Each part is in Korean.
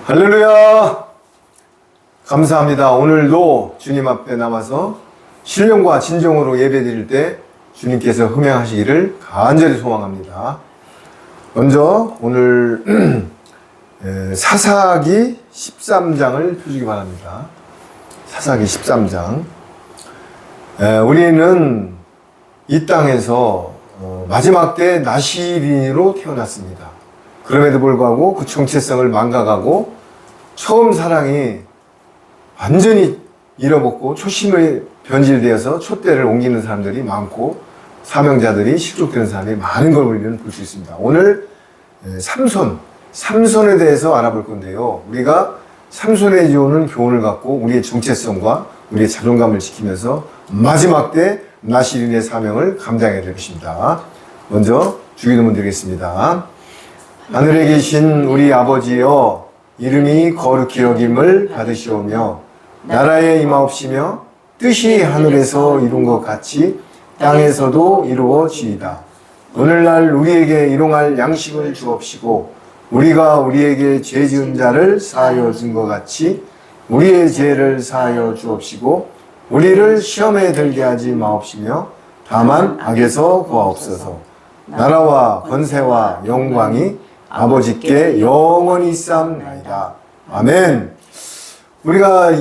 할렐루야! 감사합니다. 오늘도 주님 앞에 나와서 신령과 진정으로 예배드릴 때 주님께서 흠양하시기를 간절히 소망합니다. 먼저 오늘 사사기 13장을 펴주기 바랍니다. 사사기 13장. 우리는 이 땅에서 마지막 때 나시린으로 태어났습니다. 그럼에도 불구하고 그 정체성을 망각하고 처음 사랑이 완전히 잃어먹고 초심을 변질되어서 촛대를 옮기는 사람들이 많고 사명자들이 실족되는 사람이 많은 걸 우리는 볼 수 있습니다. 오늘 삼손에 대해서 알아볼 건데요. 우리가 삼손에 주는 교훈을 갖고 우리의 정체성과 우리의 자존감을 지키면서 마지막 때 나시린의 사명을 감당해야 될 것입니다. 먼저 주기도문 드리겠습니다. 하늘에 계신 우리 아버지여, 이름이 거룩히 여김을 받으시오며 나라에 임하옵시며 뜻이 하늘에서 이룬 것 같이 땅에서도 이루어지이다. 오늘날 우리에게 일용할 양식을 주옵시고 우리가 우리에게 죄 지은 자를 사하여 준 것 같이 우리의 죄를 사하여 주옵시고 우리를 시험에 들게 하지 마옵시며 다만 악에서 구하옵소서. 나라와 권세와 영광이 아버지께 영원히 있사옵나이다. 아멘. 우리가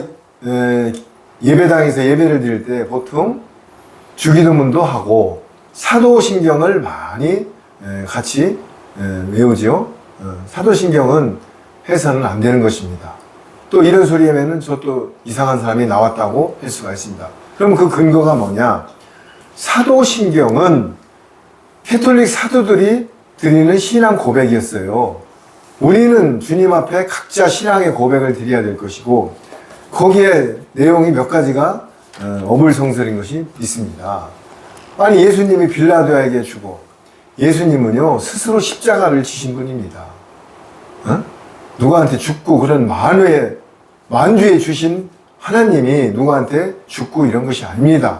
예배당에서 예배를 드릴 때 보통 주기도문도 하고 사도신경을 많이 같이 외우죠. 사도신경은 해서는 안 되는 것입니다. 또 이런 소리 하면은 저 또 이상한 사람이 나왔다고 할 수가 있습니다. 그럼 그 근거가 뭐냐? 사도신경은 캐톨릭 사도들이 드리는 신앙 고백이었어요. 우리는 주님 앞에 각자 신앙의 고백을 드려야 될 것이고 거기에 내용이 몇 가지가 어불성설인 것이 있습니다. 아니 예수님이 빌라도에게 주고 예수님은요 스스로 십자가를 지신 분입니다. 누구한테 죽고 그런 만주에 주신 하나님이 누구한테 죽고 이런 것이 아닙니다.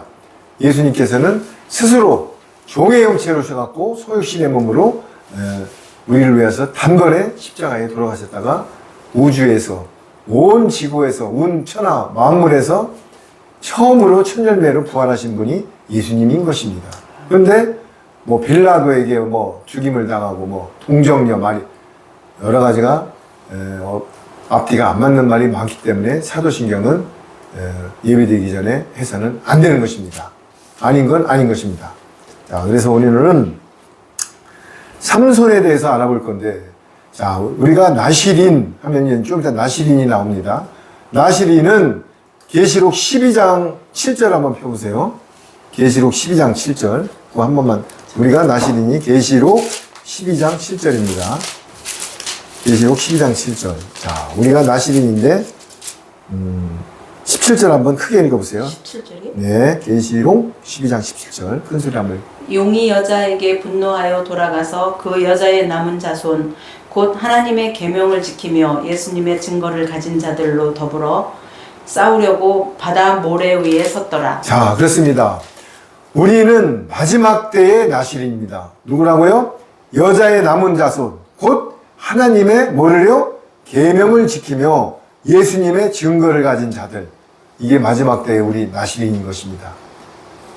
예수님께서는 스스로 종의 형체로 오셔갖고 소육신의 몸으로 우리를 위해서 단번에 십자가에 돌아가셨다가 우주에서 온 지구에서 온 천하 만물에서 처음으로 천열매로 부활하신 분이 예수님인 것입니다. 그런데 뭐 빌라도에게 뭐 죽임을 당하고 뭐 동정녀 말이 여러 가지가 앞뒤가 안 맞는 말이 많기 때문에 사도신경은 예배드리기 전에 해서는 안 되는 것입니다. 아닌 건 아닌 것입니다. 자, 그래서 오늘은 삼손에 대해서 알아볼 건데, 자, 우리가 나시린 하면 좀 이따 나시린이 나옵니다. 나시린은 계시록 12장 7절 한번 펴보세요. 계시록 12장 7절. 그거 한 번만. 우리가 나시린이 계시록 12장 7절입니다. 계시록 12장 7절. 자, 우리가 나시린인데, 17절 한번 크게 읽어보세요. 17절이요? 네, 계시록 12장 17절. 큰 소리 한번. 용이 여자에게 분노하여 돌아가서 그 여자의 남은 자손 곧 하나님의 계명을 지키며 예수님의 증거를 가진 자들로 더불어 싸우려고 바다 모래 위에 섰더라. 자, 그렇습니다. 우리는 마지막 때의 나시린입니다. 누구라고요? 여자의 남은 자손 곧 하나님의 뭐를요? 계명을 지키며 예수님의 증거를 가진 자들. 이게 마지막 때의 우리 나시린인 것입니다.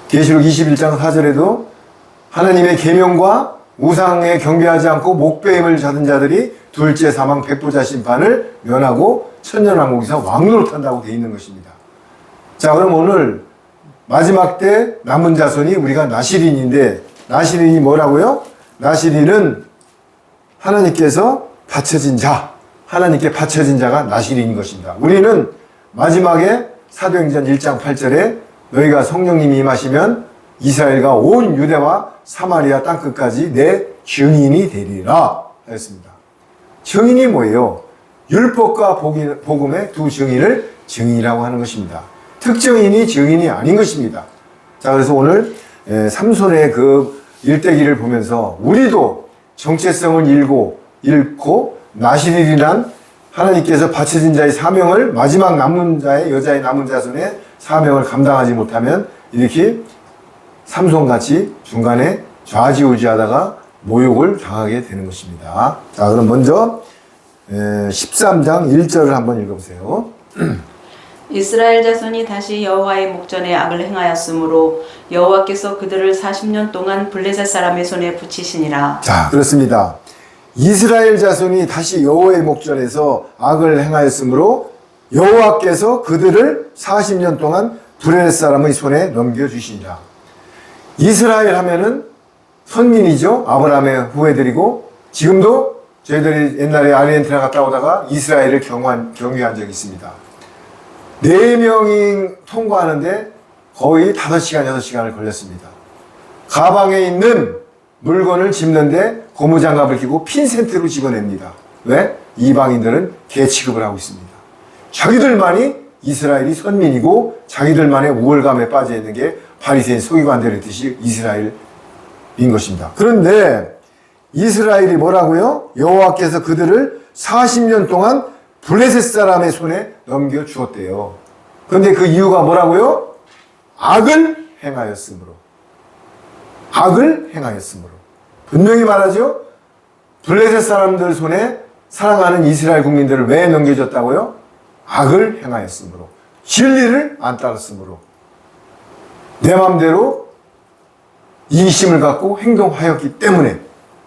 계시록 21장 4절에도 하나님의 계명과 우상에 경배하지 않고 목배임을 잡은 자들이 둘째 사망 백보자 심판을 면하고 천년왕국에서 왕노릇한다고 되어 있는 것입니다. 자, 그럼 오늘 마지막 때 남은 자손이 우리가 나시린인데 나시린이 뭐라고요? 나시린은 하나님께서 바쳐진 자, 하나님께 바쳐진 자가 나시린인 것입니다. 우리는 마지막에 사도행전 1장 8절에 너희가 성령님이 임하시면 이스라엘과 온 유대와 사마리아 땅끝까지 내 증인이 되리라 하였습니다. 증인이 뭐예요? 율법과 복음의 두 증인을 증인이라고 하는 것입니다. 특정인이 증인이 아닌 것입니다. 자, 그래서 오늘 삼손의 그 일대기를 보면서 우리도 정체성을 잃고 나시린이란 하나님께서 바쳐진 자의 사명을 마지막 남은 자의 여자의 남은 자손의 사명을 감당하지 못하면 이렇게 삼손같이 중간에 좌지우지하다가 모욕을 당하게 되는 것입니다. 자, 그럼 먼저 13장 1절을 한번 읽어보세요. 이스라엘 자손이 다시 여호와의 목전에 악을 행하였으므로 여호와께서 그들을 40년 동안 블레셋 사람의 손에 붙이시니라. 자, 그렇습니다. 이스라엘 자손이 다시 여호와의 목전에서 악을 행하였으므로 여호와께서 그들을 40년 동안 블레셋 사람의 손에 넘겨주시니라. 이스라엘 하면은 선민이죠. 아브라함의 후예들이고, 지금도 저희들이 옛날에 아르헨티나 갔다 오다가 이스라엘을 경유한 적이 있습니다. 4명이 통과하는데 거의 5시간, 6시간을 걸렸습니다. 가방에 있는 물건을 짚는데 고무장갑을 끼고 핀센트로 집어냅니다. 왜? 이방인들은 개 취급을 하고 있습니다. 자기들만이 이스라엘이 선민이고 자기들만의 우월감에 빠져 있는 게 바리새인 서기관들의 뜻이 이스라엘인 것입니다. 그런데 이스라엘이 뭐라고요? 여호와께서 그들을 40년 동안 블레셋 사람의 손에 넘겨주었대요. 그런데 그 이유가 뭐라고요? 악을 행하였으므로. 악을 행하였으므로. 분명히 말하죠? 블레셋 사람들 손에 사랑하는 이스라엘 국민들을 왜 넘겨줬다고요? 악을 행하였으므로. 진리를 안 따랐으므로. 내 마음대로 이기심을 갖고 행동하였기 때문에.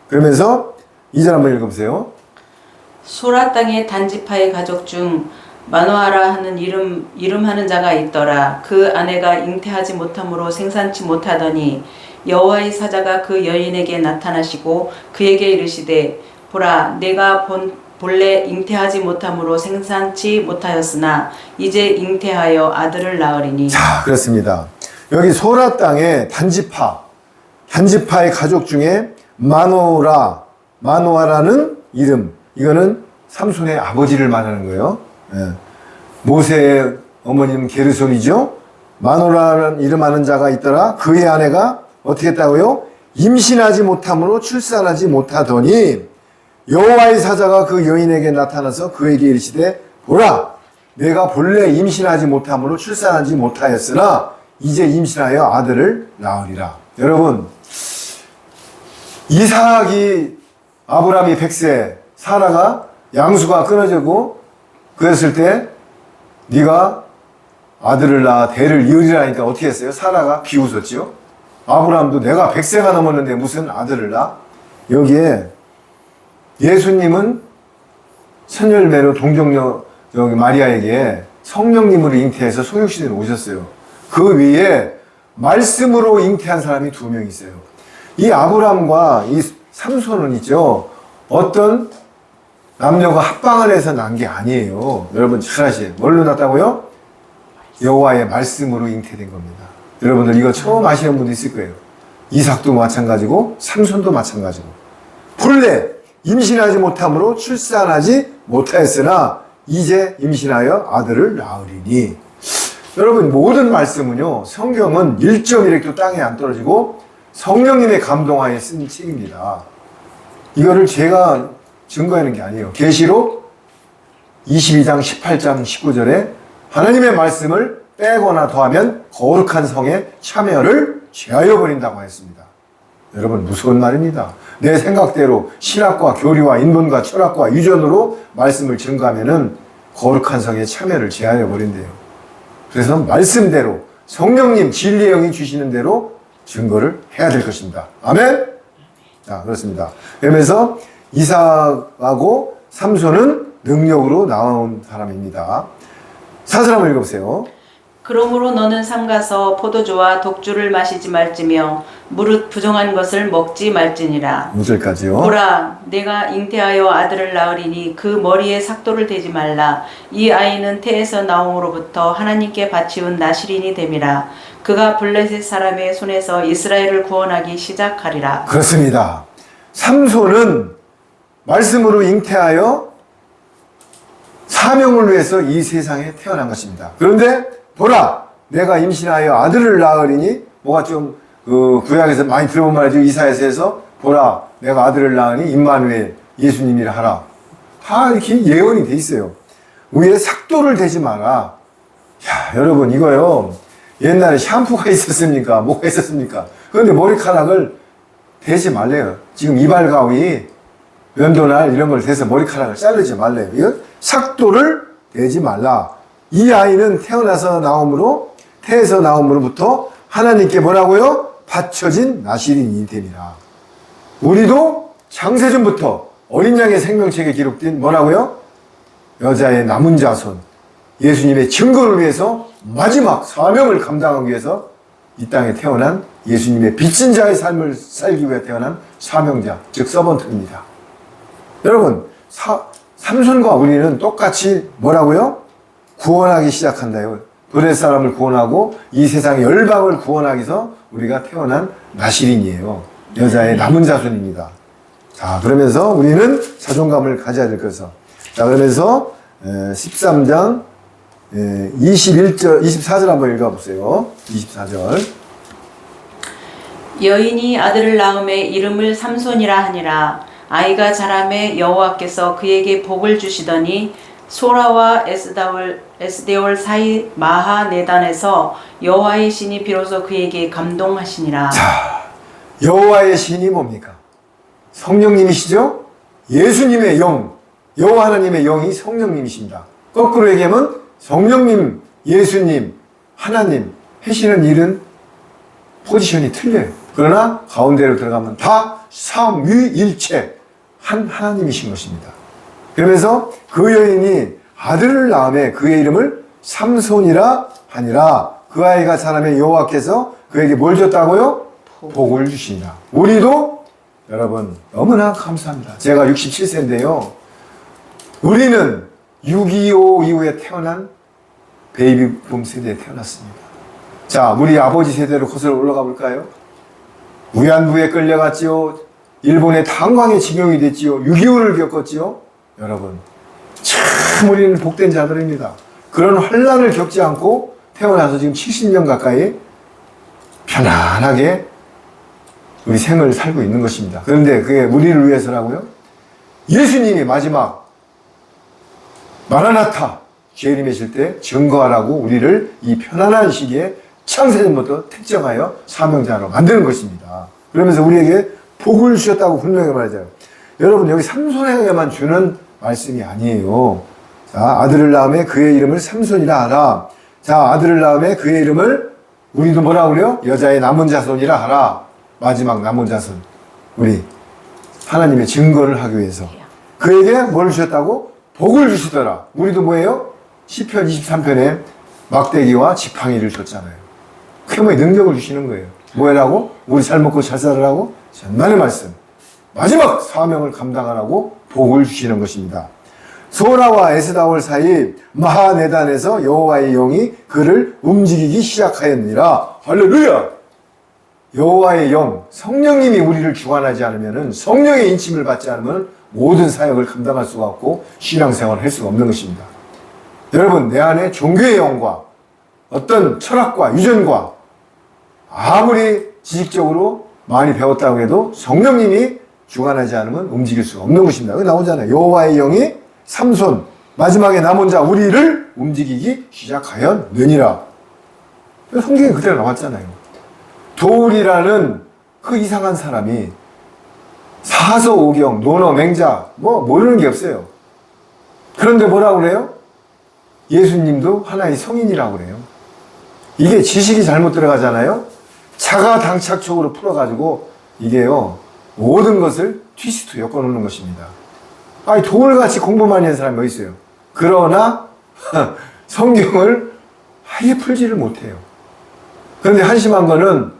그러면서 2절 한번 읽어보세요. 소라 땅의 단지파의 가족 중 마노아라 하는 이름하는 자가 있더라. 그 아내가 잉태하지 못함으로 생산치 못하더니 여호와의 사자가 그 여인에게 나타나시고 그에게 이르시되 보라 내가 본래 잉태하지 못함으로 생산치 못하였으나 이제 잉태하여 아들을 낳으리니. 자, 그렇습니다. 여기 소라 땅의 단지파의 가족 중에 마노아라는 이름, 이거는 삼손의 아버지를 말하는 거예요. 예. 모세의 어머니는 게르손이죠. 마노라는 이름하는 자가 있더라. 그의 아내가 어떻게 했다고요? 임신하지 못함으로 출산하지 못하더니 여호와의 사자가 그 여인에게 나타나서 그에게 이르시되 보라 내가 본래 임신하지 못함으로 출산하지 못하였으나 이제 임신하여 아들을 낳으리라. 여러분, 이삭이 아브라함이 100세, 사라가 양수가 끊어지고 그랬을 때 네가 아들을 낳아 대를 이으리라니까 어떻게 했어요? 사라가 비웃었죠. 아브라함도 내가 100세가 넘었는데 무슨 아들을 낳아? 여기에 예수님은 선열매로 동정녀 마리아에게 성령님으로 잉태해서 소육신으로 오셨어요. 그 위에 말씀으로 잉태한 사람이 2명 있어요. 이 아브라함과 이 삼손은 있죠. 어떤 남녀가 합방을 해서 난 게 아니에요. 여러분 잘 아시죠? 뭘로 났다고요? 여호와의 말씀으로 잉태된 겁니다. 여러분들 이거 처음 아시는 분도 있을 거예요. 이삭도 마찬가지고 삼손도 마찬가지고. 본래 임신하지 못함으로 출산하지 못하였으나 이제 임신하여 아들을 낳으리니. 여러분 모든 말씀은요, 성경은 1.1획도 땅에 안 떨어지고 성령님의 감동하에 쓴 책입니다. 이거를 제가 증거하는 게 아니에요. 계시록 22장 18장 19절에 하나님의 말씀을 빼거나 더하면 거룩한 성의 참여를 제하여 버린다고 했습니다. 여러분 무서운 말입니다. 내 생각대로 신학과 교리와 인본과 철학과 유전으로 말씀을 증거하면은 거룩한 성의 참여를 제하여 버린대요. 그래서 말씀대로 성령님 진리의 영이 주시는 대로 증거를 해야 될 것입니다. 아멘? 자, 그렇습니다. 그러면서 이삭하고 삼손은 능력으로 나온 사람입니다. 사슬 한번 읽어보세요. 그러므로 너는 삼가서 포도주와 독주를 마시지 말지며 무릇 부정한 것을 먹지 말지니라. 5절까지요. 보라 내가 잉태하여 아들을 낳으리니 그 머리에 삭도를 대지 말라. 이 아이는 태에서 나옴으로부터 하나님께 바치운 나실인이 됨이라. 그가 블레셋 사람의 손에서 이스라엘을 구원하기 시작하리라. 그렇습니다. 삼손은 말씀으로 잉태하여 사명을 위해서 이 세상에 태어난 것입니다. 그런데 보라 내가 임신하여 아들을 낳으리니, 뭐가 좀 구약에서 많이 들어본 말이죠. 이사야서에서 보라 내가 아들을 낳으니 임마누엘 예수님이라 하라. 다 이렇게 예언이 돼 있어요. 위에 삭도를 대지 마라. 야, 여러분 이거요, 옛날에 샴푸가 있었습니까? 뭐가 있었습니까? 그런데 머리카락을 대지 말래요. 지금 이발 가위 면도날 이런 걸 대서 머리카락을 자르지 말래요. 이거 삭도를 대지 말라. 이 아이는 태어나서 나옴으로 태에서 나옴으로부터 하나님께 뭐라고요? 바쳐진 나실인이 됨이라. 우리도 창세전부터 어린 양의 생명책에 기록된 뭐라고요? 여자의 남은 자손, 예수님의 증거를 위해서 마지막 사명을 감당하기 위해서 이 땅에 태어난 예수님의 빚진 자의 삶을 살기 위해 태어난 사명자, 즉 서번트입니다. 여러분, 삼손과 우리는 똑같이 뭐라고요? 구원하기 시작한다요. 블레 사람을 구원하고 이 세상의 열방을 구원하기 위해서 우리가 태어난 나실인이에요. 여자의 남은 자손입니다. 자, 그러면서 우리는 자존감을 가져야 될 것이죠. 자, 그러면서 13장 24절 한번 읽어보세요. 24절. 여인이 아들을 낳음에 이름을 삼손이라 하니라. 아이가 자라매 여호와께서 그에게 복을 주시더니 소라와 에스대올 사이 마하네단에서 여호와의 신이 비로소 그에게 감동하시니라. 자, 여호와의 신이 뭡니까? 성령님이시죠? 예수님의 영, 여호와 하나님의 영이 성령님이십니다. 거꾸로 얘기하면 성령님, 예수님, 하나님 하시는 일은 포지션이 틀려요. 그러나 가운데로 들어가면 다 삼위일체 한 하나님이신 것입니다. 그러면서 그 여인이 아들을 낳음에 그의 이름을 삼손이라 하니라. 그 아이가 자라매 여호와께서 그에게 뭘 줬다고요? 복을 주시니라. 우리도 여러분 너무나 감사합니다. 제가 67세인데요. 우리는 6.25 이후에 태어난 베이비붐 세대에 태어났습니다. 자, 우리 아버지 세대로 거슬러 올라가 볼까요? 위안부에 끌려갔지요. 일본의 탄광에 징용이 됐지요. 6.25를 겪었지요. 여러분, 참 우리는 복된 자들입니다. 그런 환란을 겪지 않고 태어나서 지금 70년 가까이 편안하게 우리 생을 살고 있는 것입니다. 그런데 그게 우리를 위해서라고요? 예수님이 마지막 마라나타 재림하실 때 증거하라고 우리를 이 편안한 시기에 창세전부터 특정하여 사명자로 만드는 것입니다. 그러면서 우리에게 복을 주셨다고 분명히 말하잖아요. 여러분, 여기 삼손에게만 주는 말씀이 아니에요. 자, 아들을 낳음에 그의 이름을 삼손이라 하라. 자, 아들을 낳음에 그의 이름을 우리도 뭐라 그래요? 여자의 남은 자손이라 하라. 마지막 남은 자손. 우리 하나님의 증거를 하기 위해서. 그에게 뭘 주셨다고? 복을 주시더라. 우리도 뭐예요? 시편 23편에 막대기와 지팡이를 줬잖아요. 그의 능력을 주시는 거예요. 뭐라고? 우리 잘 먹고 잘 살으라고? 전만의 말씀. 마지막 사명을 감당하라고 복을 주시는 것입니다. 소라와 에스다올 사이 마하네단에서 여호와의 영이 그를 움직이기 시작하였느니라. 할렐루야! 여호와의 영, 성령님이 우리를 주관하지 않으면, 성령의 인침을 받지 않으면 모든 사역을 감당할 수가 없고 신앙생활을 할 수가 없는 것입니다. 여러분, 내 안에 종교의 영과 어떤 철학과 유전과 아무리 지식적으로 많이 배웠다고 해도 성령님이 주관하지 않으면 움직일 수가 없는 것입니다. 여기 나오잖아요. 여호와의 영이 삼손, 마지막에 남은 자 우리를 움직이기 시작하였느니라. 성경에 그대로 나왔잖아요. 도울이라는 그 이상한 사람이 사서오경, 논어, 맹자 뭐 모르는 게 없어요. 그런데 뭐라고 그래요? 예수님도 하나의 성인이라고 그래요. 이게 지식이 잘못 들어가잖아요. 자가당착적으로 풀어가지고 이게요 모든 것을 트위스트 엮어놓는 것입니다. 아니, 돌같이 공부 많이 하는 사람이 어디 있어요? 그러나 성경을 아예 풀지를 못해요. 그런데 한심한 거는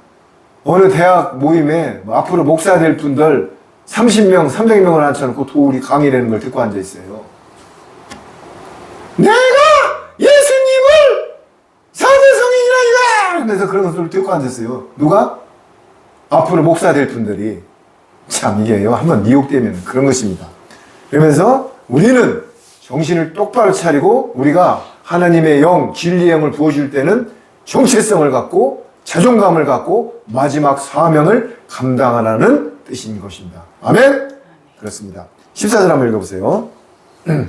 어느 대학 모임에 앞으로 목사 될 분들 30명, 300명을 앉혀놓고 도울이 강의라는 걸 듣고 앉아있어요. 내가 예수님을 사대성인이라 이거! 하면서 그런 것을 듣고 앉았어요. 누가? 앞으로 목사 될 분들이. 참, 이게요, 한번 미혹되면 그런 것입니다. 그러면서 우리는 정신을 똑바로 차리고 우리가 하나님의 영, 진리의 영을 부어줄 때는 정체성을 갖고 자존감을 갖고 마지막 사명을 감당하라는 뜻인 것입니다. 아멘? 그렇습니다. 14절 한번 읽어보세요. 14장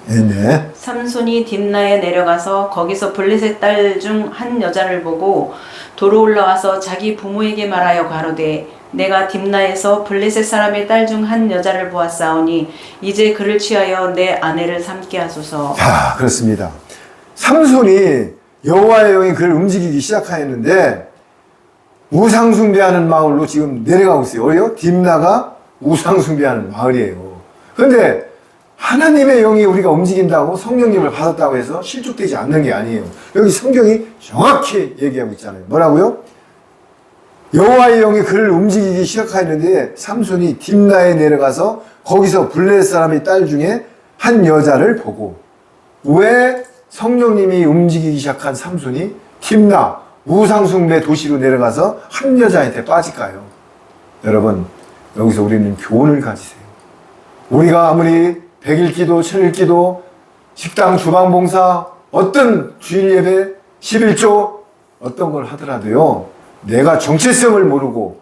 1절. 네. 삼손이 딥나에 내려가서 거기서 블레셋 딸 중 한 여자를 보고 도로 올라와서 자기 부모에게 말하여 가로되 내가 딥나에서 블레셋 사람의 딸 중 한 여자를 보았사오니 이제 그를 취하여 내 아내를 삼게 하소서. 자, 그렇습니다. 삼손이 여호와의 영이 그를 움직이기 시작하였는데 우상 숭배하는 마을로 지금 내려가고 있어요. 어디요? 딥나가 우상 숭배하는 마을이에요. 그런데 하나님의 영이 우리가 움직인다고 성령님을 받았다고 해서 실족되지 않는 게 아니에요. 여기 성경이 정확히 얘기하고 있잖아요. 뭐라고요? 여호와의 영이 그를 움직이기 시작하였는데 삼손이 딥나에 내려가서 거기서 블레셋 사람의 딸 중에 한 여자를 보고, 왜 성령님이 움직이기 시작한 삼손이 딥나 우상숭배 도시로 내려가서 한 여자한테 빠질까요? 여러분, 여기서 우리는 교훈을 가지세요. 우리가 아무리 100일 기도, 1000일 기도, 식당 주방봉사, 어떤 주일 예배, 11조 어떤 걸 하더라도요, 내가 정체성을 모르고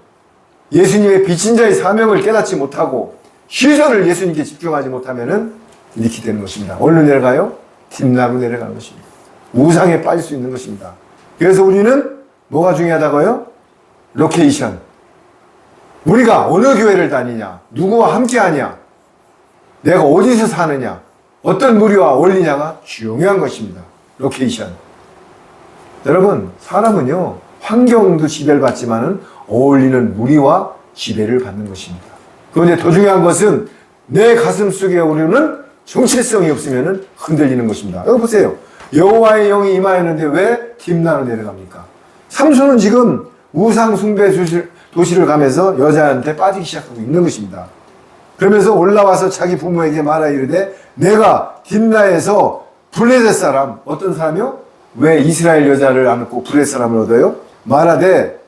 예수님의 빚진 자의 사명을 깨닫지 못하고 시선을 예수님께 집중하지 못하면은 이렇게 되는 것입니다. 어디로 내려가요? 딥나로 내려가는 것입니다. 우상에 빠질 수 있는 것입니다. 그래서 우리는 뭐가 중요하다고요? 로케이션. 우리가 어느 교회를 다니냐, 누구와 함께 하냐, 내가 어디서 사느냐, 어떤 무리와 어울리냐가 중요한 것입니다. 로케이션. 여러분, 사람은요, 환경도 지배받지만은 어울리는 무리와 지배를 받는 것입니다. 그런데 더 중요한 것은 내 가슴 속에 오르는 정체성이 없으면 흔들리는 것입니다. 여기 보세요. 여호와의 영이 임하였는데 왜 딥나로 내려갑니까? 삼손은 지금 우상 숭배 도시를 가면서 여자한테 빠지기 시작하고 있는 것입니다. 그러면서 올라와서 자기 부모에게 말하 이르되 내가 딥나에서 블레셋 사람, 어떤 사람이요? 왜 이스라엘 여자를 안고 블레셋 사람을 얻어요? 말하되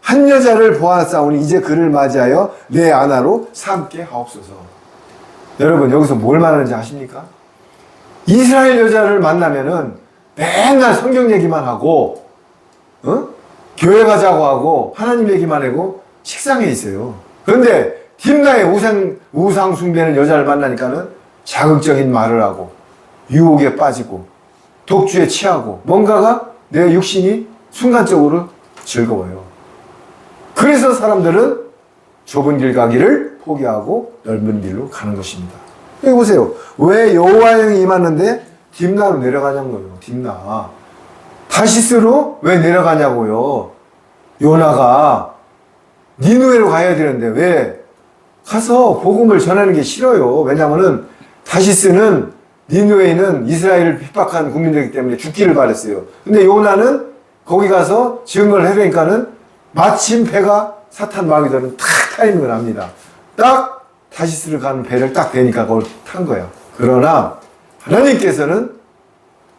한 여자를 보았사오니 이제 그를 맞이하여 내 아내로 삼게 하옵소서. 여러분, 여기서 뭘 말하는지 아십니까? 이스라엘 여자를 만나면은 맨날 성경 얘기만 하고, 교회 가자고 하고, 하나님 얘기만 하고, 식상해 있어요. 그런데, 딥나의 우상 숭배하는 여자를 만나니까는 자극적인 말을 하고, 유혹에 빠지고, 독주에 취하고, 뭔가가 내 육신이 순간적으로 즐거워요. 그래서 사람들은 좁은 길 가기를 포기하고 넓은 길로 가는 것입니다. 여기 보세요. 왜 여호와의 영이 임하는데 딥나로 내려가냐고요. 딥나. 다시스로 왜 내려가냐고요. 요나가 니누에로 가야 되는데 왜 가서 복음을 전하는 게 싫어요. 왜냐하면은 다시스는 니누에 있는 이스라엘을 핍박한 국민들이기 때문에 죽기를 바랬어요. 근데 요나는 거기 가서 증거를 해보니까는 마침 배가 사탄 마귀들은 탁 타이밍을 합니다. 딱 다시스를 가는 배를 딱 대니까 그걸 탄 거야. 그러나 하나님께서는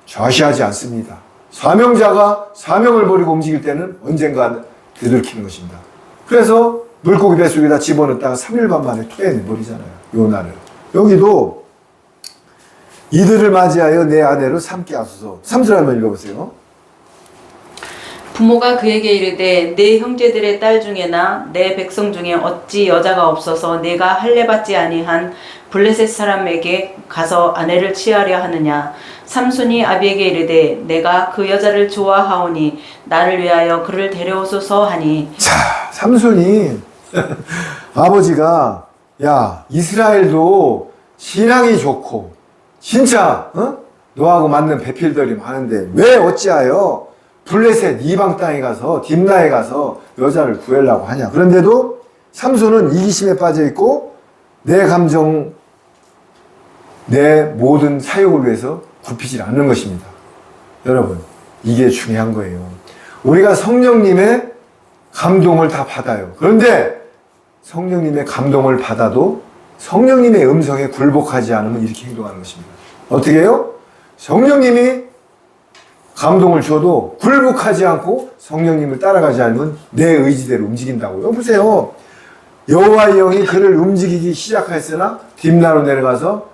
좌시하지 않습니다. 사명자가 사명을 버리고 움직일 때는 언젠가 되돌이키는 것입니다. 그래서 물고기 뱃속에다 집어넣다가 3일 반 만에 토해내버리잖아요. 요나를. 여기도 이들을 맞이하여 내 아내로 삼게 하소서. 3절 한번 읽어보세요. 부모가 그에게 이르되 내 형제들의 딸 중에나 내 백성 중에 어찌 여자가 없어서 내가 할례받지 아니한 블레셋 사람에게 가서 아내를 취하려 하느냐. 삼손이 아비에게 이르되 내가 그 여자를 좋아하오니 나를 위하여 그를 데려오소서 하니. 자, 삼손이 아버지가 야, 이스라엘도 신앙이 좋고 진짜 너하고 맞는 배필들이 많은데 왜 어찌하여 블레셋 이방 땅에 가서 딥나에 가서 여자를 구하려고 하냐. 그런데도 삼손은 이기심에 빠져 있고 내 감정, 내 모든 사욕을 위해서 굽히질 않는 것입니다. 여러분, 이게 중요한 거예요. 우리가 성령님의 감동을 다 받아요. 그런데 성령님의 감동을 받아도 성령님의 음성에 굴복하지 않으면 이렇게 행동하는 것입니다. 어떻게 해요? 성령님이 감동을 줘도 굴복하지 않고 성령님을 따라가지 않으면 내 의지대로 움직인다고요. 보세요. 여호와의 영이 그를 움직이기 시작했으나 딥나로 내려가서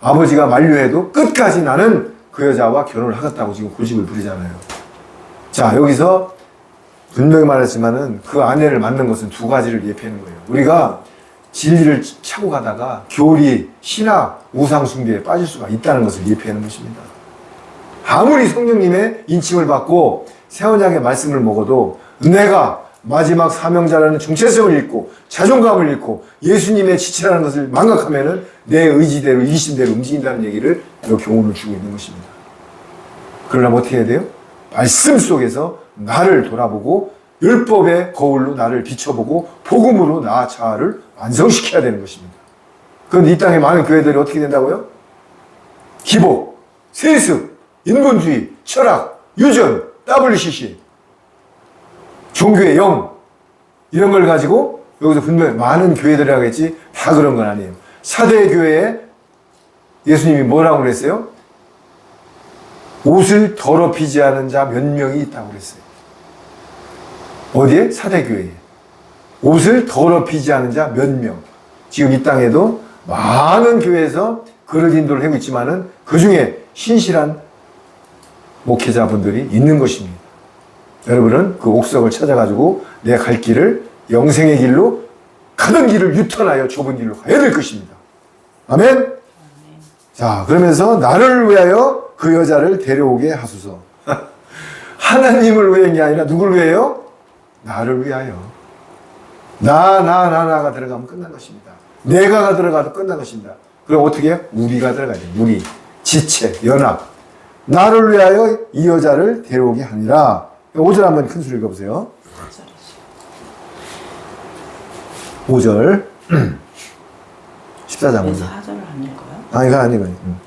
아버지가 만류해도 끝까지 나는 그 여자와 결혼을 하겠다고 지금 고집을 부리잖아요. 자, 여기서 분명히 말했지만은 그 아내를 만난 것은 두 가지를 예표하는 거예요. 우리가 진리를 차고 가다가 교리, 신학, 우상숭배에 빠질 수가 있다는 것을 예표하는 것입니다. 아무리 성령님의 인침을 받고 새 언약의 말씀을 먹어도 내가 마지막 사명자라는 정체성을 잃고 자존감을 잃고 예수님의 지체라는 것을 망각하면은 내 의지대로 이심대로 움직인다는 얘기를 이 교훈을 주고 있는 것입니다. 그러려면 어떻게 해야 돼요? 말씀 속에서 나를 돌아보고 율법의 거울로 나를 비춰보고 복음으로 나 자아를 완성시켜야 되는 것입니다. 그런데 이 땅에 많은 교회들이 어떻게 된다고요? 기복, 세습, 인본주의, 철학, 유전, WCC, 종교의 영 이런 걸 가지고 여기서 분명히 많은 교회들이 하겠지 다 그런 건 아니에요. 사대 교회에 예수님이 뭐라고 그랬어요? 옷을 더럽히지 않은 자 몇 명이 있다고 그랬어요. 어디에? 사대교회에. 옷을 더럽히지 않은 자 몇 명. 지금 이 땅에도 많은 교회에서 그런 인도를 하고 있지만은 그 중에 신실한 목회자분들이 있는 것입니다. 여러분은 그 옥석을 찾아가지고 내 갈 길을 영생의 길로 가는 길을 유턴하여 좁은 길로 가야 될 것입니다. 아멘? 자, 그러면서 나를 위하여 그 여자를 데려오게 하소서. 하나님을 위한 게 아니라 누굴 위하여? 나를 위하여. 나가 들어가면 끝난 것입니다. 내가가 들어가도 끝난 것입니다. 그럼 어떻게 해요? 우리가 들어가야 돼요. 우리, 지체, 연합. 나를 위하여 이 여자를 데려오게 하니라. 5절 한번 큰 소리 읽어보세요. 5절. 14장 5절. 4절을 안 읽어요? 이거 아니고요.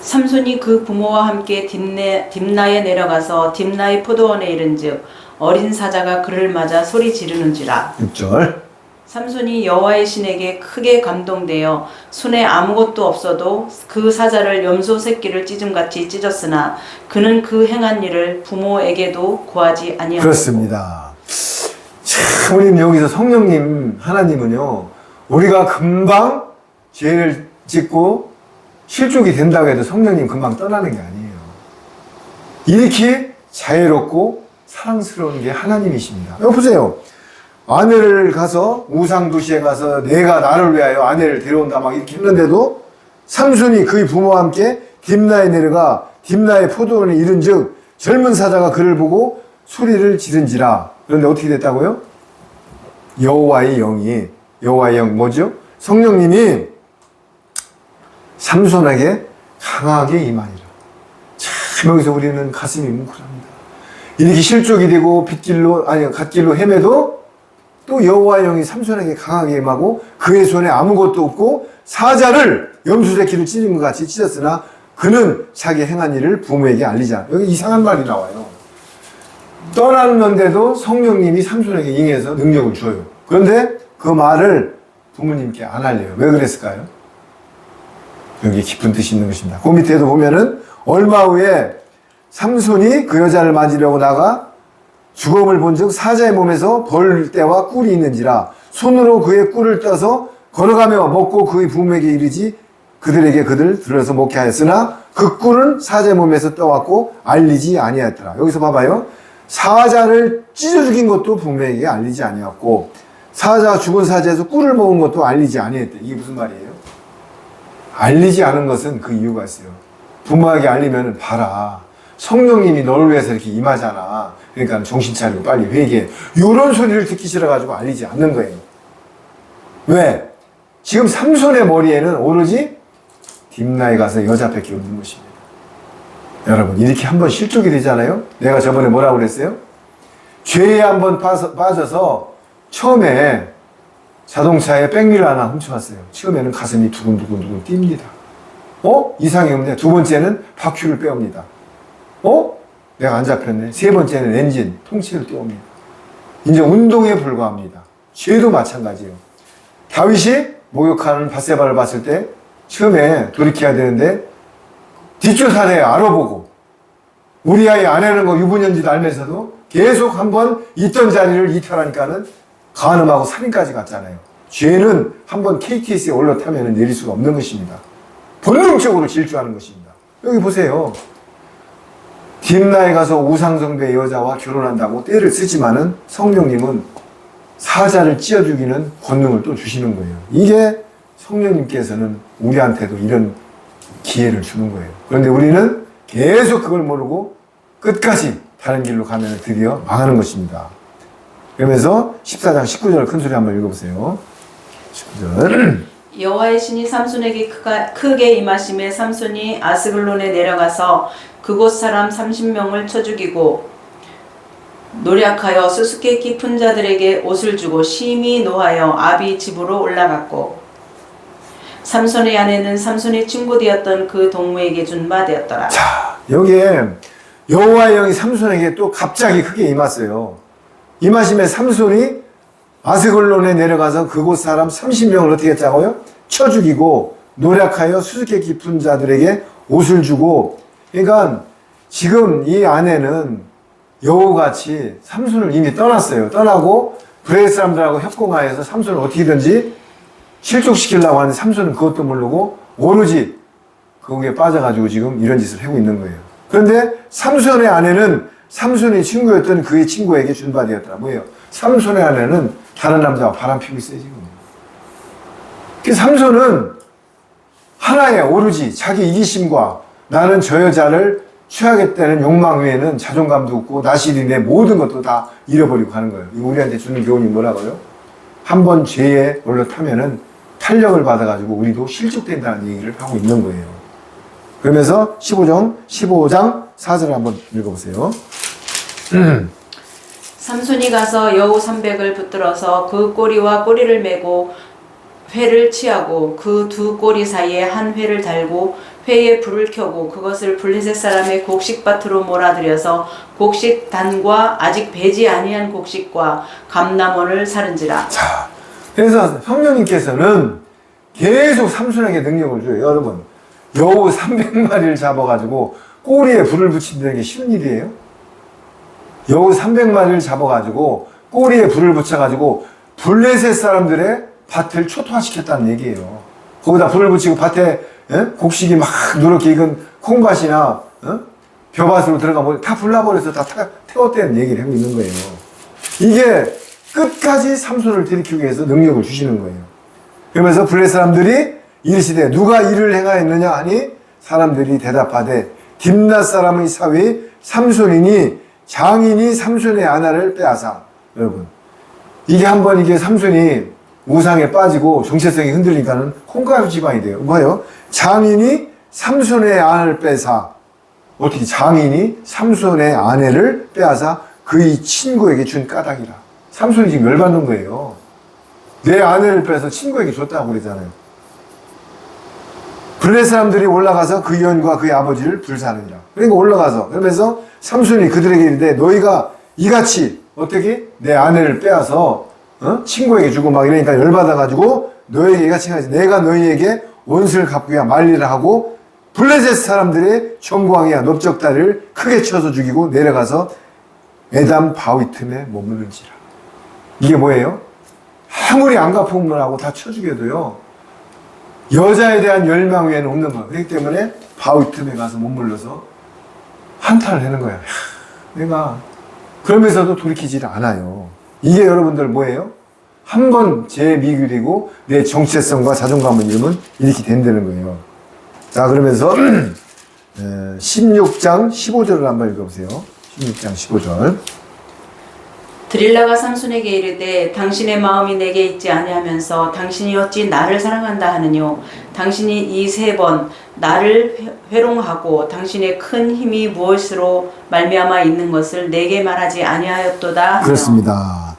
삼손이 그 부모와 함께 딥나에 내려가서 딥나의 포도원에 이른즉 어린 사자가 그를 맞아 소리 지르는지라. 6절. 삼손이 여호와의 신에게 크게 감동되어 손에 아무것도 없어도 그 사자를 염소 새끼를 찢음같이 찢었으나 그는 그 행한 일을 부모에게도 고하지 아니하고. 그렇습니다. 참, 우리는 여기서 성령님, 하나님은요, 우리가 금방 죄를 짓고 실족이 된다고 해도 성령님 금방 떠나는 게 아니에요. 이렇게 자애롭고 사랑스러운 게 하나님이십니다. 여기 보세요. 아내를 가서 우상도시에 가서 내가 나를 위하여 아내를 데려온다 막 이렇게 했는데도 삼손이 그의 부모와 함께 딥나에 내려가 딥나의 포도원에 이른즉 젊은 사자가 그를 보고 소리를 지른지라. 그런데 어떻게 됐다고요? 여호와의 영 뭐죠? 성령님이 삼손에게 강하게 임하니라. 참 여기서 우리는 가슴이 뭉클합니다. 이렇게 실족이 되고 갓길로 헤매도 또 여호와의 영이 삼손에게 강하게 임하고 그의 손에 아무것도 없고 사자를 염소새끼를 찢은 것 같이 찢었으나 그는 자기 행한 일을 부모에게 알리지 않아. 여기 이상한 말이 나와요. 떠났는데도 성령님이 삼손에게 임해서 능력을 줘요. 그런데 그 말을 부모님께 안 알려요. 왜 그랬을까요? 여기 깊은 뜻이 있는 것입니다. 그 밑에도 보면은 얼마 후에 삼손이 그 여자를 맞으려고 나가 죽음을 본즉 사자의 몸에서 벌떼와 꿀이 있는지라 손으로 그의 꿀을 떠서 걸어가며 먹고 그의 부모에게 이르지 그들에게 그들 들어서 먹게 하였으나 그 꿀은 사자의 몸에서 떠왔고 알리지 아니하였더라. 여기서 봐봐요. 사자를 찢어 죽인 것도 부모에게 알리지 아니하였고 죽은 사자에서 꿀을 먹은 것도 알리지 아니했대. 이게 무슨 말이에요? 알리지 않은 것은 그 이유가 있어요. 부모에게 알리면 봐라. 성령님이 너를 위해서 이렇게 임하잖아. 그러니까 정신 차리고 빨리 회개해. 이런 소리를 듣기 싫어가지고 알리지 않는 거예요. 왜? 지금 삼손의 머리에는 오로지 딥나에 가서 여자밖에 없는 것입니다. 여러분 이렇게 한번 실족이 되잖아요. 내가 저번에 뭐라고 그랬어요? 죄에 한번 빠져서 처음에 자동차에 백미러 하나 훔쳐왔어요. 처음에는 가슴이 두근두근 뜁니다. 이상이 없네. 두 번째는 바퀴를 빼옵니다. 내가 안 잡혔네. 세 번째는 엔진, 통째로 떼옵니다. 이제 운동에 불과합니다. 죄도 마찬가지예요. 다윗이 목욕하는 밧세바를 봤을 때 처음에 돌이켜야 되는데 뒷조사를 알아보고 우리아이 아내는 거 유부녀인지도 알면서도 계속 한번 있던 자리를 이탈하니까는 간음하고 살인까지 갔잖아요. 죄는 한번 KTX에 올라타면 내릴 수가 없는 것입니다. 본능적으로 질주하는 것입니다. 여기 보세요. 딥나에 가서 우상숭배 여자와 결혼한다고 떼를 쓰지만은 성령님은 사자를 찢어 죽이는 권능을 또 주시는 거예요. 이게 성령님께서는 우리한테도 이런 기회를 주는 거예요. 그런데 우리는 계속 그걸 모르고 끝까지 다른 길로 가면 드디어 망하는 것입니다. 그러면서 14장 19절 큰 소리 한번 읽어보세요. 19절. 여호와의 신이 삼손에게 크게 임하심에 삼손이 아스글론에 내려가서 그곳 사람 30명을 쳐 죽이고 노략하여 수수께 깊은 자들에게 옷을 주고 심히 노하여 아비 집으로 올라갔고 삼손의 아내는 삼손의 친구 되었던 그 동무에게 준 바 되었더라. 자, 여기에 여호와의 영이 삼손에게 또 갑자기 크게 임했어요. 임하심에 삼손이 아스글론에 내려가서 그곳 사람 30명을 어떻게 했자고요? 쳐 죽이고 노략하여 수수께 깊은 자들에게 옷을 주고, 그러니까 지금 이 아내는 여우같이 삼손을 이미 떠났어요. 떠나고 브레일 사람들하고 협공하여서 삼손을 어떻게든지 실족시키려고 하는데 삼손은 그것도 모르고 오로지 거기에 빠져가지고 지금 이런 짓을 하고 있는 거예요. 그런데 삼손의 아내는 삼손의 친구였던 그의 친구에게 준 바 되었더라. 뭐예요? 삼손의 아내는 다른 남자와 바람 피고 있어요, 지금. 그 삼손은 하나의 오로지 자기 이기심과 나는 저 여자를 취하겠다는 욕망 외에는 자존감도 없고 나실이 내 모든 것도 다 잃어버리고 가는 거예요. 이거 우리한테 주는 교훈이 뭐라고요? 한번 죄에 올라타면은 탄력을 받아가지고 우리도 실족된다는 얘기를 하고 있는 거예요. 그러면서 15장 4절을 한번 읽어보세요. 삼손이 가서 여우 300을 붙들어서 그 꼬리와 꼬리를 메고 회를 취하고 그 두 꼬리 사이에 한 회를 달고 회에 불을 켜고 그것을 블레셋 사람의 곡식밭으로 몰아들여서 곡식단과 아직 배지 아니한 곡식과 감람원을 사른지라. 자, 그래서 성령님께서는 계속 삼손에게 능력을 줘요. 여러분, 여우 300마리를 잡아가지고 꼬리에 불을 붙인다는 게 쉬운 일이에요? 여우 300마리를 잡아가지고 꼬리에 불을 붙여가지고 블레셋 사람들의 밭을 초토화시켰다는 얘기예요. 거기다 불을 붙이고 밭에 곡식이 막 누렇게 익은 콩밭이나 벼밭으로 들어가면 다 불나버려서 다 태웠다는 얘기를 하고 있는 거예요. 이게 끝까지 삼손을 들이키기 위해서 능력을 주시는 거예요. 그러면서 블레셋 사람들이 이르시되 누가 이를 행하였느냐 하니 사람들이 대답하되 딥낫 사람의 사위 삼손이니 장인이 삼손의 아내를 빼앗아. 여러분, 이게 한번 이게 삼손이 우상에 빠지고 정체성이 흔들리니까는 콩가루 지방이 돼요. 뭐예요? 장인이 삼손의 아내를 빼앗아. 어떻게 장인이 삼손의 아내를 빼앗아 그의 친구에게 준 까닭이라. 삼손이 지금 열받는 거예요. 내 아내를 빼서 친구에게 줬다고 그러잖아요. 블레셋 사람들이 올라가서 그의 연과 그의 아버지를 불사르니라. 그러니까 올라가서 그러면서 삼손이 그들에게 이르되 너희가 이같이 어떻게 내 아내를 빼앗아 친구에게 주고 막 이러니까 열받아가지고 너희에게 이같이 하지 내가 너희에게 원수를 갚고야 말리라 하고 블레셋 사람들의 정광이야 넓적다리를 크게 쳐서 죽이고 내려가서 에담 바위 틈에 머무는지라. 이게 뭐예요? 아무리 안 갚으면 하고 다 쳐 죽여도요 여자에 대한 열망 외에는 없는 거야. 그렇기 때문에 바위 틈에 가서 머물러서 한탄을 하는 거야. 내가 그러면서도 돌이키지를 않아요. 이게 여러분들 뭐예요? 한번 재미그리고 내 정체성과 자존감을 잃으면 이렇게 된다는 거예요. 자, 그러면서 16장 15절을 한번 읽어보세요. 16장 15절. 드릴라가 삼손에게 이르되 당신의 마음이 내게 있지 아니하면서 당신이 어찌 나를 사랑한다 하느뇨. 당신이 이 세 번 나를 회롱하고 당신의 큰 힘이 무엇으로 말미암아 있는 것을 내게 말하지 아니하였도다 하며. 그렇습니다.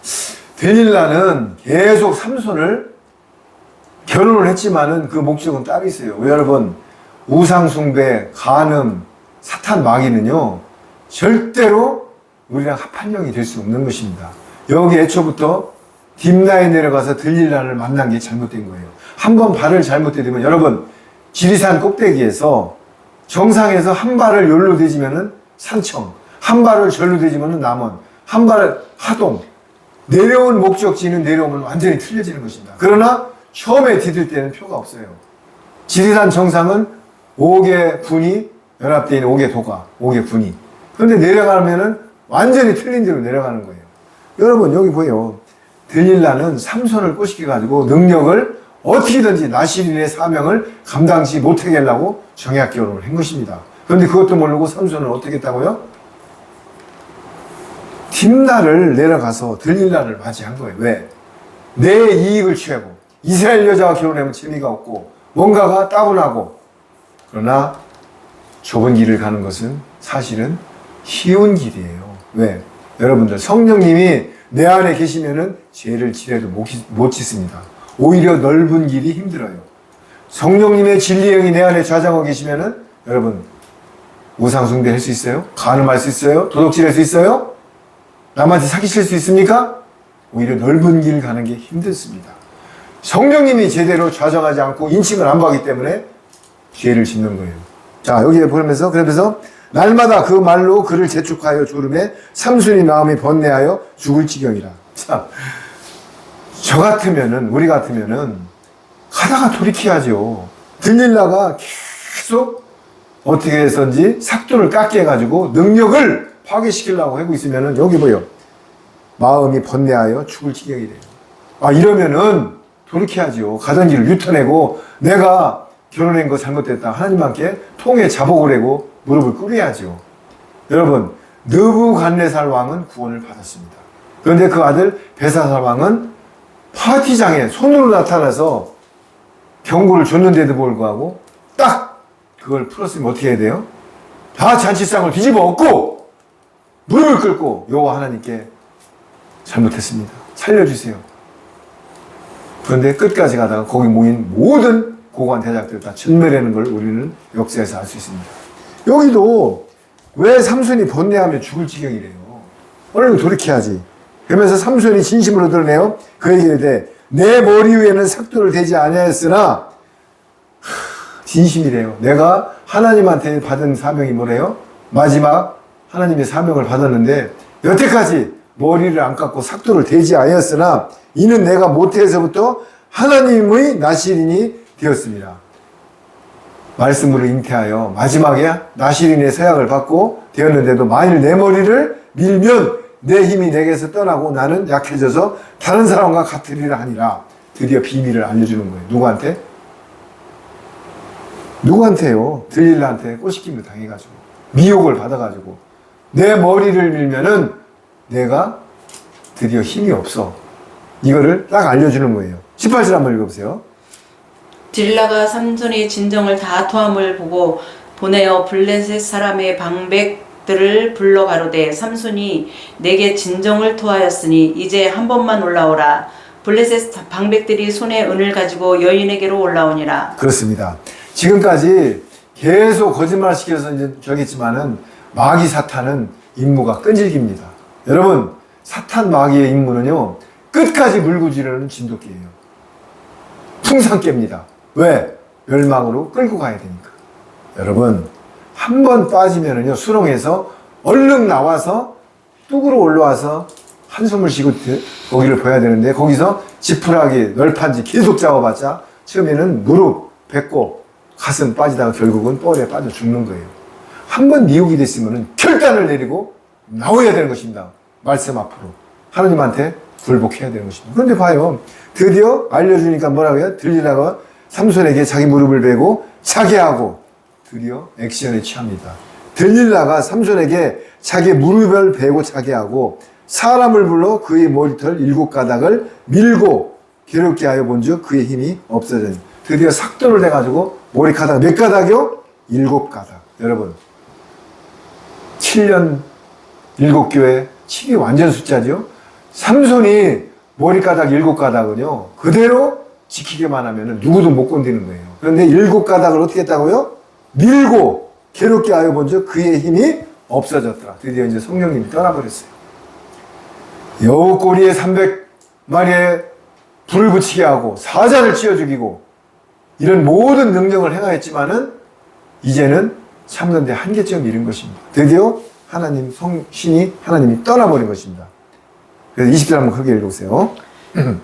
데릴라는 계속 삼손을 결혼을 했지만은 그 목적은 따로 있어요. 여러분, 우상숭배, 간음, 사탄 마귀는요 절대로 우리랑 합한령이 될 수 없는 것입니다. 여기 애초부터 딥나에 내려가서 들릴라를 만난 게 잘못된 거예요. 한번 발을 잘못 디디면 여러분 지리산 꼭대기에서 정상에서 한 발을 여기로 디디면은 산청, 한 발을 절로 디디면은 남원, 한 발을 하동. 내려온 목적지는 내려오면 완전히 틀려지는 것입니다. 그러나 처음에 디딜 때는 표가 없어요. 지리산 정상은 5개 분이 연합되어 있는 5개 도가, 5개 분이. 그런데 내려가면은 완전히 틀린 데로 내려가는 거예요. 여러분 여기 보여요. 들릴라는 삼손을 꼬시켜가지고 능력을 어떻게든지 나시린의 사명을 감당치 못하게 하려고 정약 결혼을 한 것입니다. 그런데 그것도 모르고 삼손을 어떻게 했다고요? 팀나를 내려가서 들릴라를 맞이한 거예요. 왜? 내 이익을 취하고 이스라엘 여자와 결혼하면 재미가 없고 뭔가가 따분하고, 그러나 좁은 길을 가는 것은 사실은 쉬운 길이에요. 왜? 여러분들, 성령님이 내 안에 계시면은 죄를 지려도 못 짓습니다. 오히려 넓은 길이 힘들어요. 성령님의 진리의 영이 내 안에 좌장하고 계시면은 여러분, 우상숭배 할 수 있어요? 간음할 수 있어요? 도둑질 할 수 있어요? 남한테 사기칠 수 있습니까? 오히려 넓은 길 가는 게 힘들습니다. 성령님이 제대로 좌정하지 않고 인칭을 안 받기 때문에 죄를 짓는 거예요. 자, 여기에 보면서, 그러면서 날마다 그 말로 그를 재촉하여 졸음에 삼순이 마음이 번뇌하여 죽을 지경이라. 자, 저 같으면은, 우리 같으면은 가다가 돌이켜야죠. 들릴라가 계속 어떻게 해서인지 삭도를 깎게 해가지고 능력을 파괴시키려고 하고 있으면은 여기 보여. 마음이 번뇌하여 죽을 지경이래요. 아, 이러면은 돌이켜야죠. 가던 길을 유턴하고 내가 결혼한 거 잘못됐다. 하나님께 통해 자복을 하고 무릎을 꿇어야죠. 여러분, 느부갓네살 왕은 구원을 받았습니다. 그런데 그 아들 벨사살 왕은 파티장에 손으로 나타나서 경고를 줬는데도 불구하고 딱 그걸 풀었으면 어떻게 해야 돼요? 다 잔치상을 뒤집어 엎고 무릎을 꿇고 여호와 하나님께 잘못했습니다. 살려주세요. 그런데 끝까지 가다가 거기 모인 모든 고관 대작들 다 전멸하는 걸 우리는 역사에서 알 수 있습니다. 여기도 왜 삼손이 번뇌하며 죽을 지경이래요. 얼른 돌이켜야지. 그러면서 삼손이 진심으로 드러내요. 그에게 이르되 내 머리 위에는 삭도를 대지 아니하였으나, 진심이래요. 내가 하나님한테 받은 사명이 뭐래요? 마지막 하나님의 사명을 받았는데 여태까지 머리를 안 깎고 삭도를 대지 아니하였으나 이는 내가 모태에서부터 하나님의 나시린이 되었습니다. 말씀으로 잉태하여 마지막에 나시린의 서약을 받고 되었는데도 만일 내 머리를 밀면 내 힘이 내게서 떠나고 나는 약해져서 다른 사람과 같으리라 하니라. 드디어 비밀을 알려주는 거예요. 누구한테? 누구한테요? 들릴라한테 꼬시김을 당해가지고 미혹을 받아가지고 내 머리를 밀면은 내가 드디어 힘이 없어. 이거를 딱 알려주는 거예요. 18절 한번 읽어보세요. 들릴라가 삼손의 진정을 다 토함을 보고 보내어 블레셋 사람의 방백들을 불러 가로되 삼손이 내게 진정을 토하였으니 이제 한 번만 올라오라. 블레셋 방백들이 손에 은을 가지고 여인에게로 올라오니라. 그렇습니다. 지금까지 계속 거짓말 시켜서 이제 저겠지만은 마귀 사탄은 임무가 끈질깁니다. 여러분, 사탄 마귀의 임무는요, 끝까지 물고 지르는 진돗개예요. 풍산개입니다. 왜? 멸망으로 끌고 가야 되니까. 여러분, 한 번 빠지면은요, 수렁에서 얼른 나와서 뚝으로 올라와서 한숨을 쉬고 거기를 보야 되는데, 거기서 지푸라기, 널판지 계속 잡아봤자 처음에는 무릎, 배꼽, 가슴 빠지다가 결국은 뻘에 빠져 죽는 거예요. 한 번 미혹이 됐으면은 결단을 내리고 나와야 되는 것입니다. 말씀 앞으로. 하나님한테 굴복해야 되는 것입니다. 그런데 봐요. 드디어 알려주니까 뭐라고 해요? 들릴라가 삼손에게 자기 무릎을 베고 자기하고 드디어 액션에 취합니다. 들릴라가 삼손에게 자기 무릎을 베고 자기하고 사람을 불러 그의 머리털 7가닥을 밀고 괴롭게 하여 본즉 그의 힘이 없어졌니. 드디어 삭도를 내가지고 머리카락 몇 가닥이요? 7가닥. 여러분, 7년 7교회 7이 완전 숫자죠. 삼손이 머리카락 7가닥은요 그대로 지키기만 하면 누구도 못 건드리는 거예요. 그런데 7가닥을 어떻게 했다고요? 밀고 괴롭게 하여 본즉 그의 힘이 없어졌더라. 드디어 이제 성령님이 떠나버렸어요. 여우 꼬리에 300마리에 불을 붙이게 하고 사자를 쥐어 죽이고 이런 모든 능력을 행하였지만은 이제는 참는데 한계점이 이른 것입니다. 드디어 하나님 성신이 하나님이 떠나버린 것입니다. 그래서 20절 한번 크게 읽어보세요.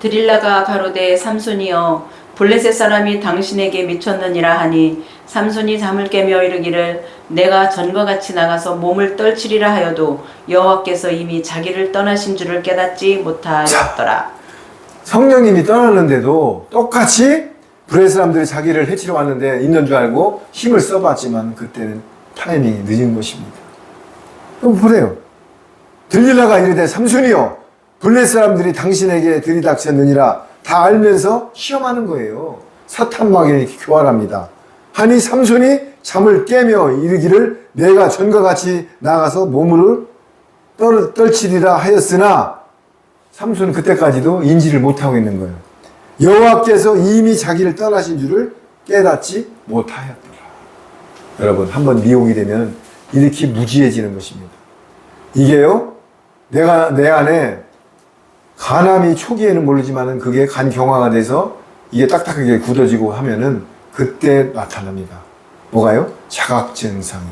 드릴라가 가로되 삼손이여 블레셋 사람이 당신에게 미쳤느니라 하니 삼손이 잠을 깨며 이르기를 내가 전과 같이 나가서 몸을 떨치리라 하여도 여호와께서 이미 자기를 떠나신 줄을 깨닫지 못하였더라. 성령님이 떠났는데도 똑같이 블레셋 사람들이 자기를 해치러 왔는데 있는 줄 알고 힘을 써봤지만 그때는 타이밍이 늦은 것입니다. 그럼 보세요. 들릴라가 이르되 삼손이여 블레 사람들이 당신에게 들이닥쳤느니라 다 알면서 시험하는 거예요. 사탄막에 이렇게 교활합니다. 하니 삼손이 잠을 깨며 이르기를 내가 전과 같이 나가서 몸을 떨치리라 하였으나 삼손은 그때까지도 인지를 못하고 있는 거예요. 여호와께서 이미 자기를 떠나신 줄을 깨닫지 못하였더라. 여러분 한번 미혹이 되면 이렇게 무지해지는 것입니다. 이게요 내가 내 안에 간암이 초기에는 모르지만은 그게 간 경화가 돼서 이게 딱딱하게 굳어지고 하면은 그때 나타납니다. 뭐가요? 자각 증상이.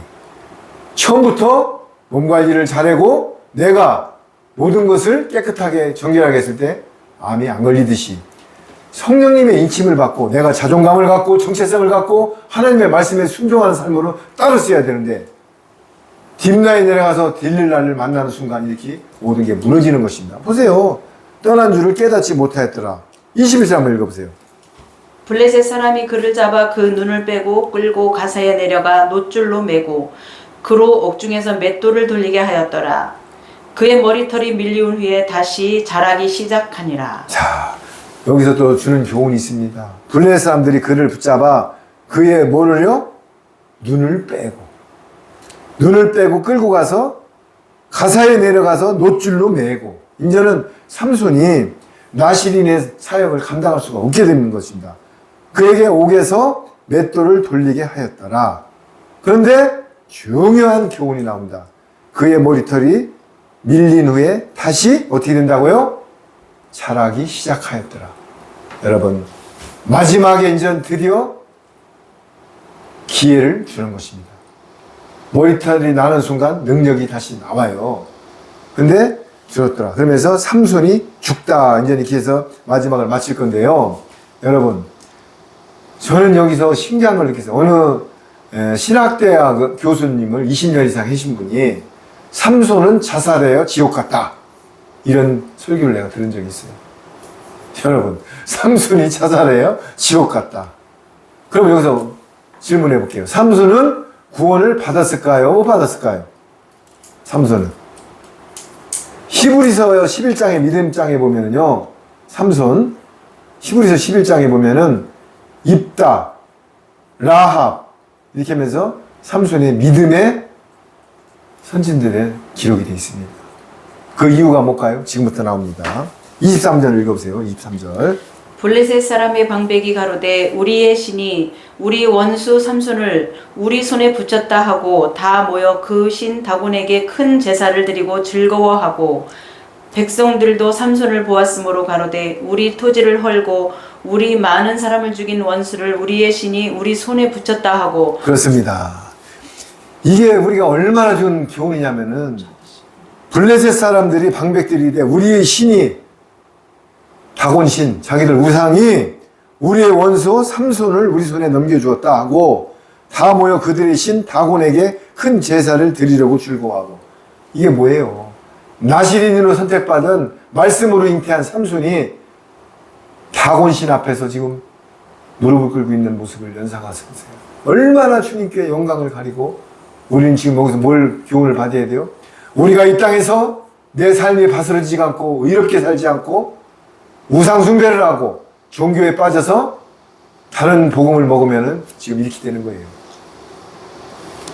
처음부터 몸 관리를 잘하고 내가 모든 것을 깨끗하게 정결하게 했을 때 암이 안 걸리듯이 성령님의 인침을 받고 내가 자존감을 갖고 정체성을 갖고 하나님의 말씀에 순종하는 삶으로 따로 써야 되는데 딥라에 내려가서 딜릴라를 만나는 순간 이렇게 모든 게 무너지는 것입니다. 보세요. 떠난 줄을 깨닫지 못하였더라. 21절 한번 읽어보세요. 블레셋 사람이 그를 잡아 그 눈을 빼고 끌고 가사에 내려가 놋줄로 매고 그로 옥중에서 맷돌을 돌리게 하였더라. 그의 머리털이 밀리운 후에 다시 자라기 시작하니라. 자, 여기서 또 주는 교훈이 있습니다. 블레셋 사람들이 그를 붙잡아 그의 뭐를요? 눈을 빼고 끌고 가서 가사에 내려가서 놋줄로 매고 이제는 삼손이 나시린의 사역을 감당할 수가 없게 되는 것입니다. 그에게 옥에서 맷돌을 돌리게 하였더라. 그런데 중요한 교훈이 나옵니다. 그의 머리털이 밀린 후에 다시 어떻게 된다고요? 자라기 시작하였더라. 여러분 마지막에 이제 드디어 기회를 주는 것입니다. 머리털이 나는 순간 능력이 다시 나와요. 근데 줄었더라. 그러면서 삼손이 죽다. 이제 이렇게 해서 마지막을 마칠 건데요. 여러분, 저는 여기서 신기한 걸 느꼈어요. 어느 신학대학 교수님을 20년 이상 하신 분이 삼손은 자살해요. 지옥 갔다. 이런 설교를 내가 들은 적이 있어요. 여러분, 삼손이 자살해요. 지옥 갔다. 그럼 여기서 질문해 볼게요. 삼손은 구원을 받았을까요? 못 받았을까요? 삼손은. 히브리서 11장의 믿음장에 보면은요, 삼손, 히브리서 11장에 보면은, 입다, 라합, 이렇게 하면서 삼손의 믿음의 선진들의 기록이 되어 있습니다. 그 이유가 뭘까요? 지금부터 나옵니다. 23절 읽어보세요. 23절. 블레셋 사람의 방백이 가로되 우리의 신이 우리 원수 삼손을 우리 손에 붙였다 하고 다 모여 그 신 다곤에게 큰 제사를 드리고 즐거워하고 백성들도 삼손을 보았으므로 가로되 우리 토지를 헐고 우리 많은 사람을 죽인 원수를 우리의 신이 우리 손에 붙였다 하고. 그렇습니다. 이게 우리가 얼마나 좋은 교훈이냐면은 블레셋 사람들이 방백들이 돼 우리의 신이 다곤신, 자기들 우상이 우리의 원수 삼손을 우리 손에 넘겨주었다 하고 다 모여 그들의 신 다곤에게 큰 제사를 드리려고 즐거워하고. 이게 뭐예요? 나시린으로 선택받은 말씀으로 잉태한 삼손이 다곤신 앞에서 지금 무릎을 꿇고 있는 모습을 연상하세요. 얼마나 주님께 영광을 가리고 우리는 지금 여기서 뭘 교훈을 받아야 돼요? 우리가 이 땅에서 내 삶이 바스러지지 않고 의롭게 살지 않고 우상 숭배를 하고 종교에 빠져서 다른 복음을 먹으면은 지금 이렇게 되는 거예요.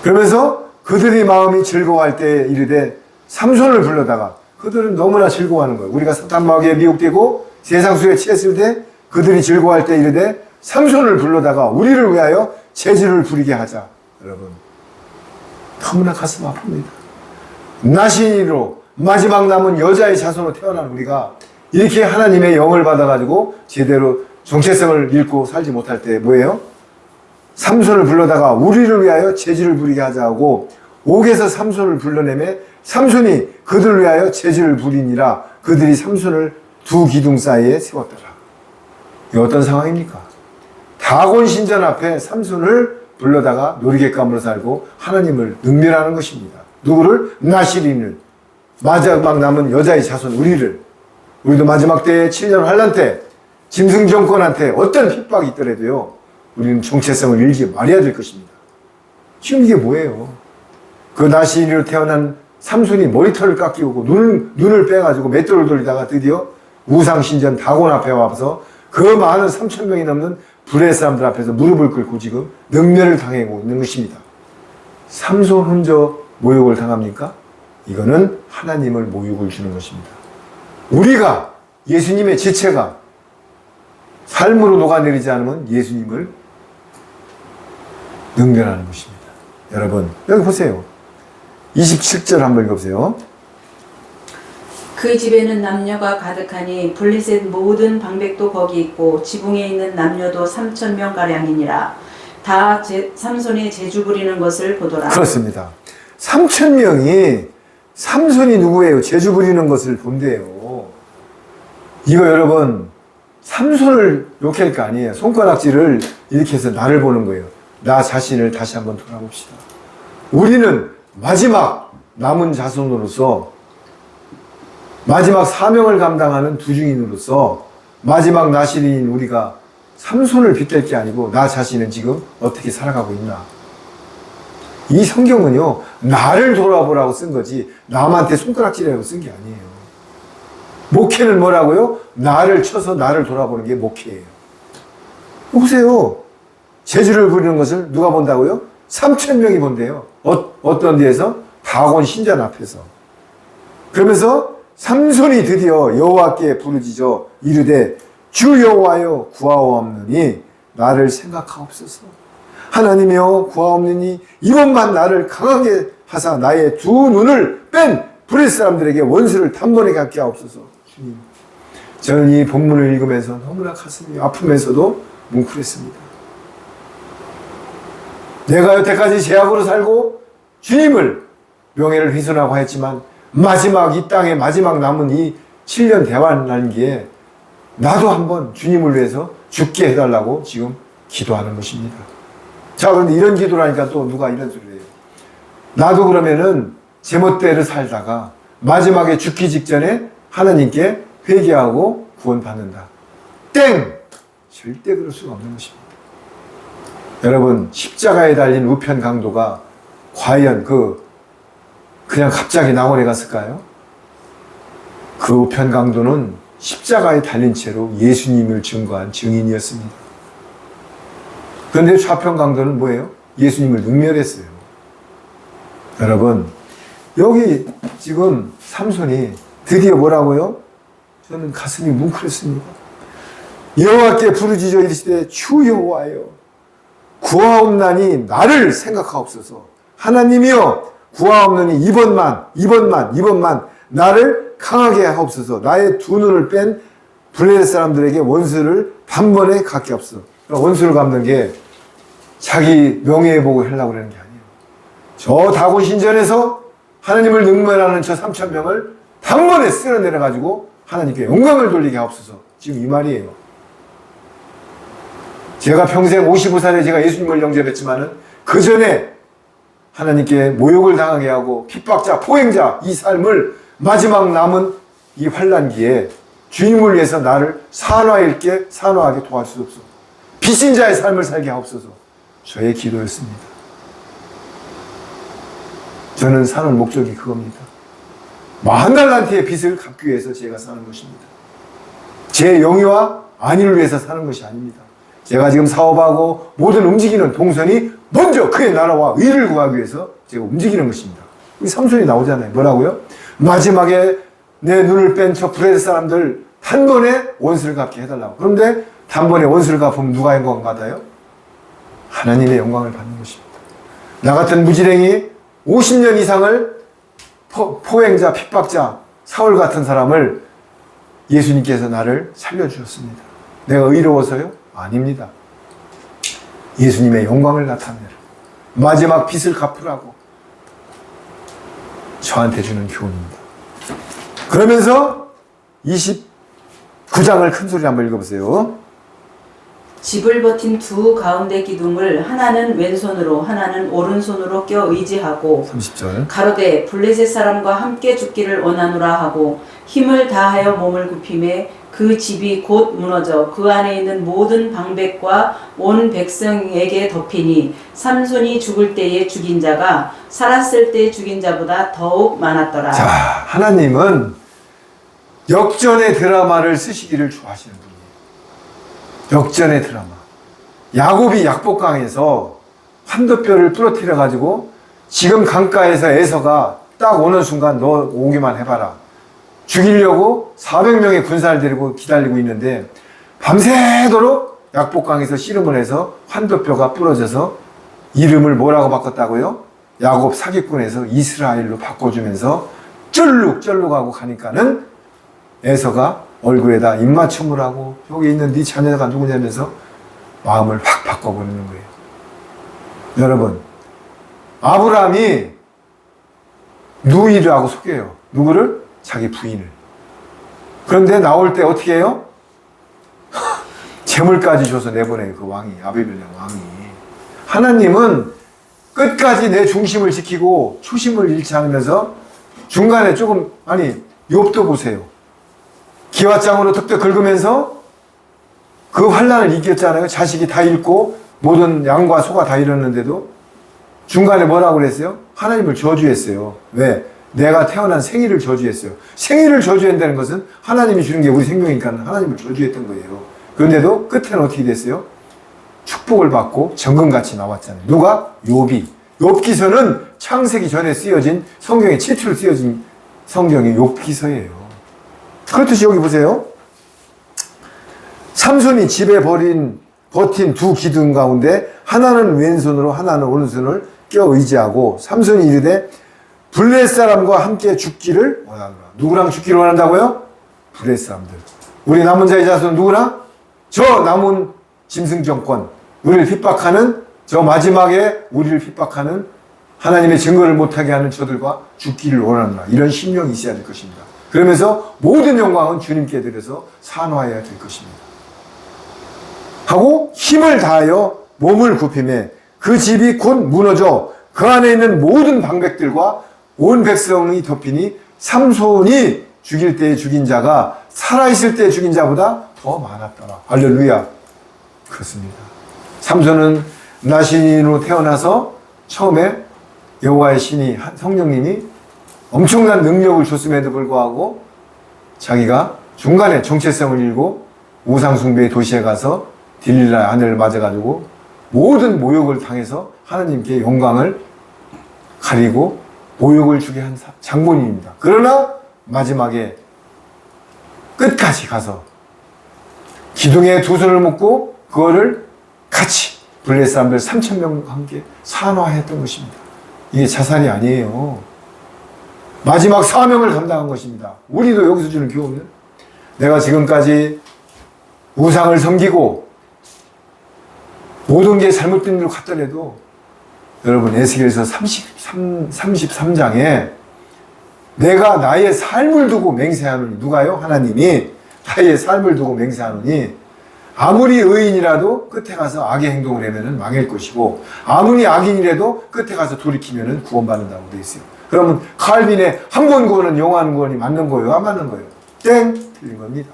그러면서 그들의 마음이 즐거워할 때 이르되 삼손을 불러다가 그들은 너무나 즐거워하는 거예요. 우리가 사탄마귀에 미혹되고 세상 수에 취했을 때 그들이 즐거워할 때 이르되 삼손을 불러다가 우리를 위하여 제주를 부리게 하자. 여러분 너무나 가슴 아픕니다. 나신이로 마지막 남은 여자의 자손으로 태어난 우리가 이렇게 하나님의 영을 받아가지고 제대로 정체성을 잃고 살지 못할 때 뭐예요? 삼손을 불러다가 우리를 위하여 제지를 부리게 하자 하고 옥에서 삼손을 불러내매 삼손이 그들을 위하여 제지를 부리니라. 그들이 삼손을 두 기둥 사이에 세웠더라. 이게 어떤 상황입니까? 다곤 신전 앞에 삼손을 불러다가 놀이객감으로 살고 하나님을 능멸하는 것입니다. 누구를? 나시린을. 마지막 남은 여자의 자손 우리도 마지막 때에 7년 환란 때 짐승 정권한테 어떤 핍박이 있더라도요 우리는 정체성을 잃지 말아야 될 것입니다. 지금 이게 뭐예요? 그 나시린으로 태어난 삼손이 머리털을 깎이고 눈을 빼가지고 맷돌을 돌리다가 드디어 우상신전 다곤 앞에 와서 그 많은 3,000명이 넘는 불의 사람들 앞에서 무릎을 꿇고 지금 능멸을 당하고 있는 것입니다. 삼손 혼자 모욕을 당합니까? 이거는 하나님을 모욕을 주는 것입니다. 우리가 예수님의 지체가 삶으로 녹아내리지 않으면 예수님을 능멸하는 것입니다. 여러분 여기 보세요. 27절 한번 읽어보세요. 그 집에는 남녀가 가득하니 블레셋 모든 방백도 거기 있고 지붕에 있는 남녀도 3,000명 가량이니라. 다 삼손이 재주 부리는 것을 보더라. 그렇습니다. 3,000명이 삼손이 누구예요? 재주 부리는 것을 본대요. 이거 여러분 삼손을 욕할 거 아니에요. 손가락질을 이렇게 해서 나를 보는 거예요. 나 자신을 다시 한번 돌아봅시다. 우리는 마지막 남은 자손으로서 마지막 사명을 감당하는 두중인으로서 마지막 나시린인 우리가 삼손을 빗댈 게 아니고 나 자신은 지금 어떻게 살아가고 있나. 이 성경은요 나를 돌아보라고 쓴 거지 남한테 손가락질이라고 쓴 게 아니에요. 목회는 뭐라고요? 나를 쳐서 나를 돌아보는 게 목회예요. 보세요. 재주를 부리는 것을 누가 본다고요? 3,000명이 본대요. 어떤 데에서? 다곤 신전 앞에서. 그러면서 삼손이 드디어 여호와께 부르짖어 이르되 주 여호와여 구하옵나니 나를 생각하옵소서. 하나님이여 구하옵나니 이번만 나를 강하게 하사 나의 두 눈을 뺀 브렛 사람들에게 원수를 단번에 갖게 하옵소서. 주님, 저는 이 본문을 읽으면서 너무나 가슴이 아프면서도 뭉클했습니다. 내가 여태까지 죄악으로 살고 주님을 명예를 훼손하고 했지만 마지막 이 땅에 마지막 남은 이 7년 대환란기에 나도 한번 주님을 위해서 죽게 해달라고 지금 기도하는 것입니다. 자, 그런데 이런 기도를 하니까 또 누가 이런 소리를 해요. 나도 그러면은 제멋대로 살다가 마지막에 죽기 직전에 하나님께 회개하고 구원받는다. 땡! 절대 그럴 수가 없는 것입니다. 여러분, 십자가에 달린 우편 강도가 과연 그냥 갑자기 낙원에 갔을까요? 그 우편 강도는 십자가에 달린 채로 예수님을 증거한 증인이었습니다. 그런데 좌편 강도는 뭐예요? 예수님을 능멸했어요. 여러분, 여기 지금 삼손이 드디어 뭐라고요? 저는 가슴이 뭉클했습니다. 여호와께 부르짖어 이르시되 주 여호와여 구하옵나니 나를 생각하옵소서. 하나님이여 구하옵나니 이번만 나를 강하게 하옵소서. 나의 두 눈을 뺀 블레셋 사람들에게 원수를 단번에 갖게 하옵소서. 원수를 갚는 게 자기 명예회복을 하려고 그러는 게 아니에요. 저 다곤 신전에서 하나님을 능멸하는 저 3,000명을 단번에 쓸어내려가지고 하나님께 영광을 돌리게 하옵소서. 지금 이 말이에요. 제가 평생 55살에 제가 예수님을 영접했지만은 그 전에 하나님께 모욕을 당하게 하고 핍박자, 포행자 이 삶을 마지막 남은 이 환란기에 주님을 위해서 나를 산화하게 도와주옵소서. 빚진 자의 삶을 살게 하옵소서. 저의 기도였습니다. 저는 사는 목적이 그겁니다. 10,000달란트의 빚을 갚기 위해서 제가 사는 것입니다. 제 영예와 안위를 위해서 사는 것이 아닙니다. 제가 지금 사업하고 모든 움직이는 동선이 먼저 그의 나라와 의를 구하기 위해서 제가 움직이는 것입니다. 이 삼손이 나오잖아요. 뭐라고요? 마지막에 내 눈을 뺀 저 브레드 사람들 단번에 원수를 갚게 해달라고. 그런데 단번에 원수를 갚으면 누가 영광 받아요? 하나님의 영광을 받는 것입니다. 나 같은 무지랭이 50년 이상을 포행자, 핍박자, 사울 같은 사람을 예수님께서 나를 살려주셨습니다. 내가 의로워서요? 아닙니다. 예수님의 영광을 나타내라. 마지막 빚을 갚으라고 저한테 주는 교훈입니다. 그러면서 29장을 큰 소리로 한번 읽어보세요. 집을 버틴 두 가운데 기둥을 하나는 왼손으로 하나는 오른손으로 껴 의지하고 30절 가로되 블레셋 사람과 함께 죽기를 원하노라 하고 힘을 다하여 몸을 굽히매 그 집이 곧 무너져 그 안에 있는 모든 방백과 온 백성에게 덮이니 삼손이 죽을 때에 죽인 자가 살았을 때 죽인 자보다 더욱 많았더라. 자, 하나님은 역전의 드라마를 쓰시기를 좋아하시는 분이에요. 역전의 드라마. 야곱이 약복강에서 환도뼈를 부러뜨려 가지고 지금 강가에서 에서가 딱 오는 순간 너 오기만 해봐라. 죽이려고 400명의 군사를 데리고 기다리고 있는데 밤새도록 약복강에서 씨름을 해서 환도뼈가 부러져서 이름을 뭐라고 바꿨다고요? 야곱 사기꾼에서 이스라엘로 바꿔주면서 쩔룩쩔룩하고 가니까는 에서가 얼굴에다 입맞춤을 하고 여기 있는 네 자녀가 누구냐면서 마음을 확 바꿔버리는 거예요. 여러분, 아브라함이 누이라고 속여요. 누구를? 자기 부인을. 그런데 나올 때 어떻게 해요? 재물까지 줘서 내보내요. 그 왕이, 아비멜렉 왕이. 하나님은 끝까지 내 중심을 지키고 초심을 잃지 않으면서 중간에 조금, 아니 욥도 보세요. 기왓장으로 턱턱 긁으면서 그 환난을 이겼잖아요. 자식이 다 잃고 모든 양과 소가 다 잃었는데도 중간에 뭐라고 그랬어요? 하나님을 저주했어요. 왜? 내가 태어난 생일을 저주했어요. 생일을 저주한다는 것은 하나님이 주는 게 우리 생명이니까 하나님을 저주했던 거예요. 그런데도 끝에는 어떻게 됐어요? 축복을 받고 정금같이 나왔잖아요. 누가? 욥이. 욥기서는 창세기 전에 쓰여진 성경에 최초로 쓰여진 성경이 욥기서예요. 그렇듯이 여기 보세요. 삼손이 집에 버틴 두 기둥 가운데 하나는 왼손으로 하나는 오른손을 껴 의지하고 삼손이 이르되 블레 사람과 함께 죽기를 원하노라. 누구랑 죽기를 원한다고요? 블레 사람들. 우리 남은 자의 자손은 누구랑? 저 남은 짐승 정권, 우리를 핍박하는 저 마지막에 우리를 핍박하는 하나님의 증거를 못하게 하는 저들과 죽기를 원하노라. 이런 심령이 있어야 될 것입니다. 그러면서 모든 영광은 주님께 드려서 산화해야 될 것입니다. 하고 힘을 다하여 몸을 굽히매 그 집이 곧 무너져 그 안에 있는 모든 방백들과 온 백성이 덮이니 삼손이 죽일 때에 죽인 자가 살아있을 때 죽인 자보다 더 많았더라. 할렐루야. 그렇습니다. 삼손은 나신으로 태어나서 처음에 여호와의 신이 성령님이 엄청난 능력을 줬음에도 불구하고 자기가 중간에 정체성을 잃고 우상숭배의 도시에 가서 딜릴라 아내를 맞아가지고 모든 모욕을 당해서 하나님께 영광을 가리고 모욕을 주게 한 장본인입니다. 그러나 마지막에 끝까지 가서 기둥에 두 손을 묶고 그거를 같이 블레 사람들 3,000명과 함께 산화했던 것입니다. 이게 자살이 아니에요. 마지막 사명을 감당한 것입니다. 우리도 여기서 주는 교훈은 내가 지금까지 우상을 섬기고 모든 게 잘못된 일로 갔더라도 여러분 에스겔서 33장에 내가 나의 삶을 두고 맹세하노니 누가요? 하나님이 나의 삶을 두고 맹세하노니 아무리 의인이라도 끝에 가서 악의 행동을 하면 망할 것이고 아무리 악인이라도 끝에 가서 돌이키면 구원받는다고 되어 있어요. 그러면 칼빈의 한 번 구원은 영원 구원이 맞는 거예요? 안 맞는 거예요? 땡! 틀린 겁니다.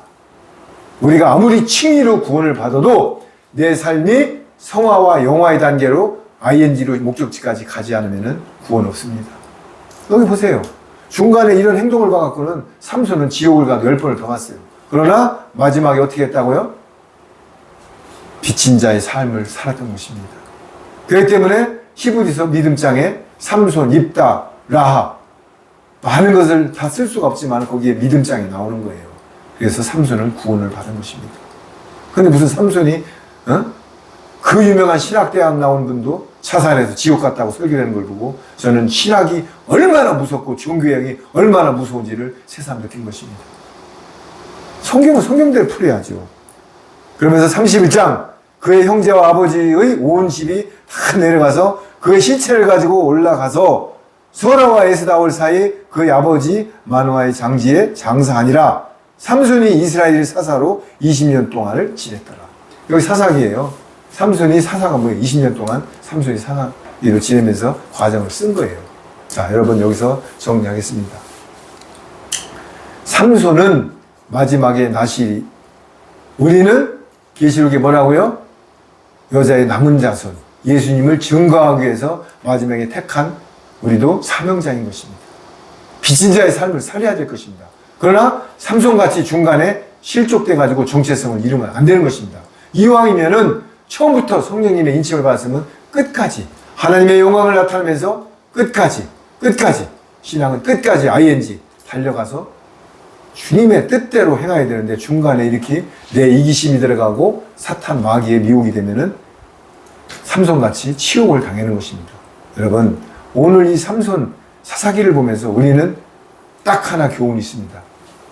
우리가 아무리 칭의로 구원을 받아도 내 삶이 성화와 영화의 단계로 ing로 목적지까지 가지 않으면 구원 없습니다. 여기 보세요. 중간에 이런 행동을 봐갖고는 삼손은 지옥을 가도 10번을 더 갔어요. 그러나 마지막에 어떻게 했다고요? 빚진 자의 삶을 살았던 것입니다. 그렇기 때문에 히브리서 믿음장에 삼손, 입다, 라합 많은 것을 다 쓸 수가 없지만 거기에 믿음장이 나오는 거예요. 그래서 삼손은 구원을 받은 것입니다. 근데 무슨 삼손이 그 유명한 신학대학 나온 분도 자살해서 지옥 갔다고 설교하는 걸 보고 저는 신학이 얼마나 무섭고 종교형이 얼마나 무서운지를 새삼 느낀 것입니다. 성경은 성경대로 풀어야죠. 그러면서 31장 그의 형제와 아버지의 온 집이 다 내려가서 그의 시체를 가지고 올라가서 소라와 에스다올 사이 그의 아버지 마누아의 장지에 장사하니라. 삼손이 이스라엘 사사로 20년 동안을 지냈더라. 여기 사사기예요. 삼손이 사사가 뭐예요? 20년 동안 삼손이 사사기로 지내면서 과정을 쓴 거예요. 자, 여러분 여기서 정리하겠습니다. 삼손은 마지막에 나시리. 우리는 계시록에 뭐라고요? 여자의 남은 자손, 예수님을 증거하기 위해서 마지막에 택한 우리도 사명자인 것입니다. 빚진 자의 삶을 살아야 될 것입니다. 그러나 삼손같이 중간에 실족돼가지고 정체성을 잃으면 안 되는 것입니다. 이왕이면은 처음부터 성령님의 인침을 받았으면 끝까지 하나님의 영광을 나타내면서 끝까지 신앙은 끝까지 ing 달려가서 주님의 뜻대로 행해야 되는데 중간에 이렇게 내 이기심이 들어가고 사탄 마귀에 미혹이 되면은 삼손같이 치욕을 당하는 것입니다. 여러분, 오늘 이 삼손 사사기를 보면서 우리는 딱 하나 교훈이 있습니다.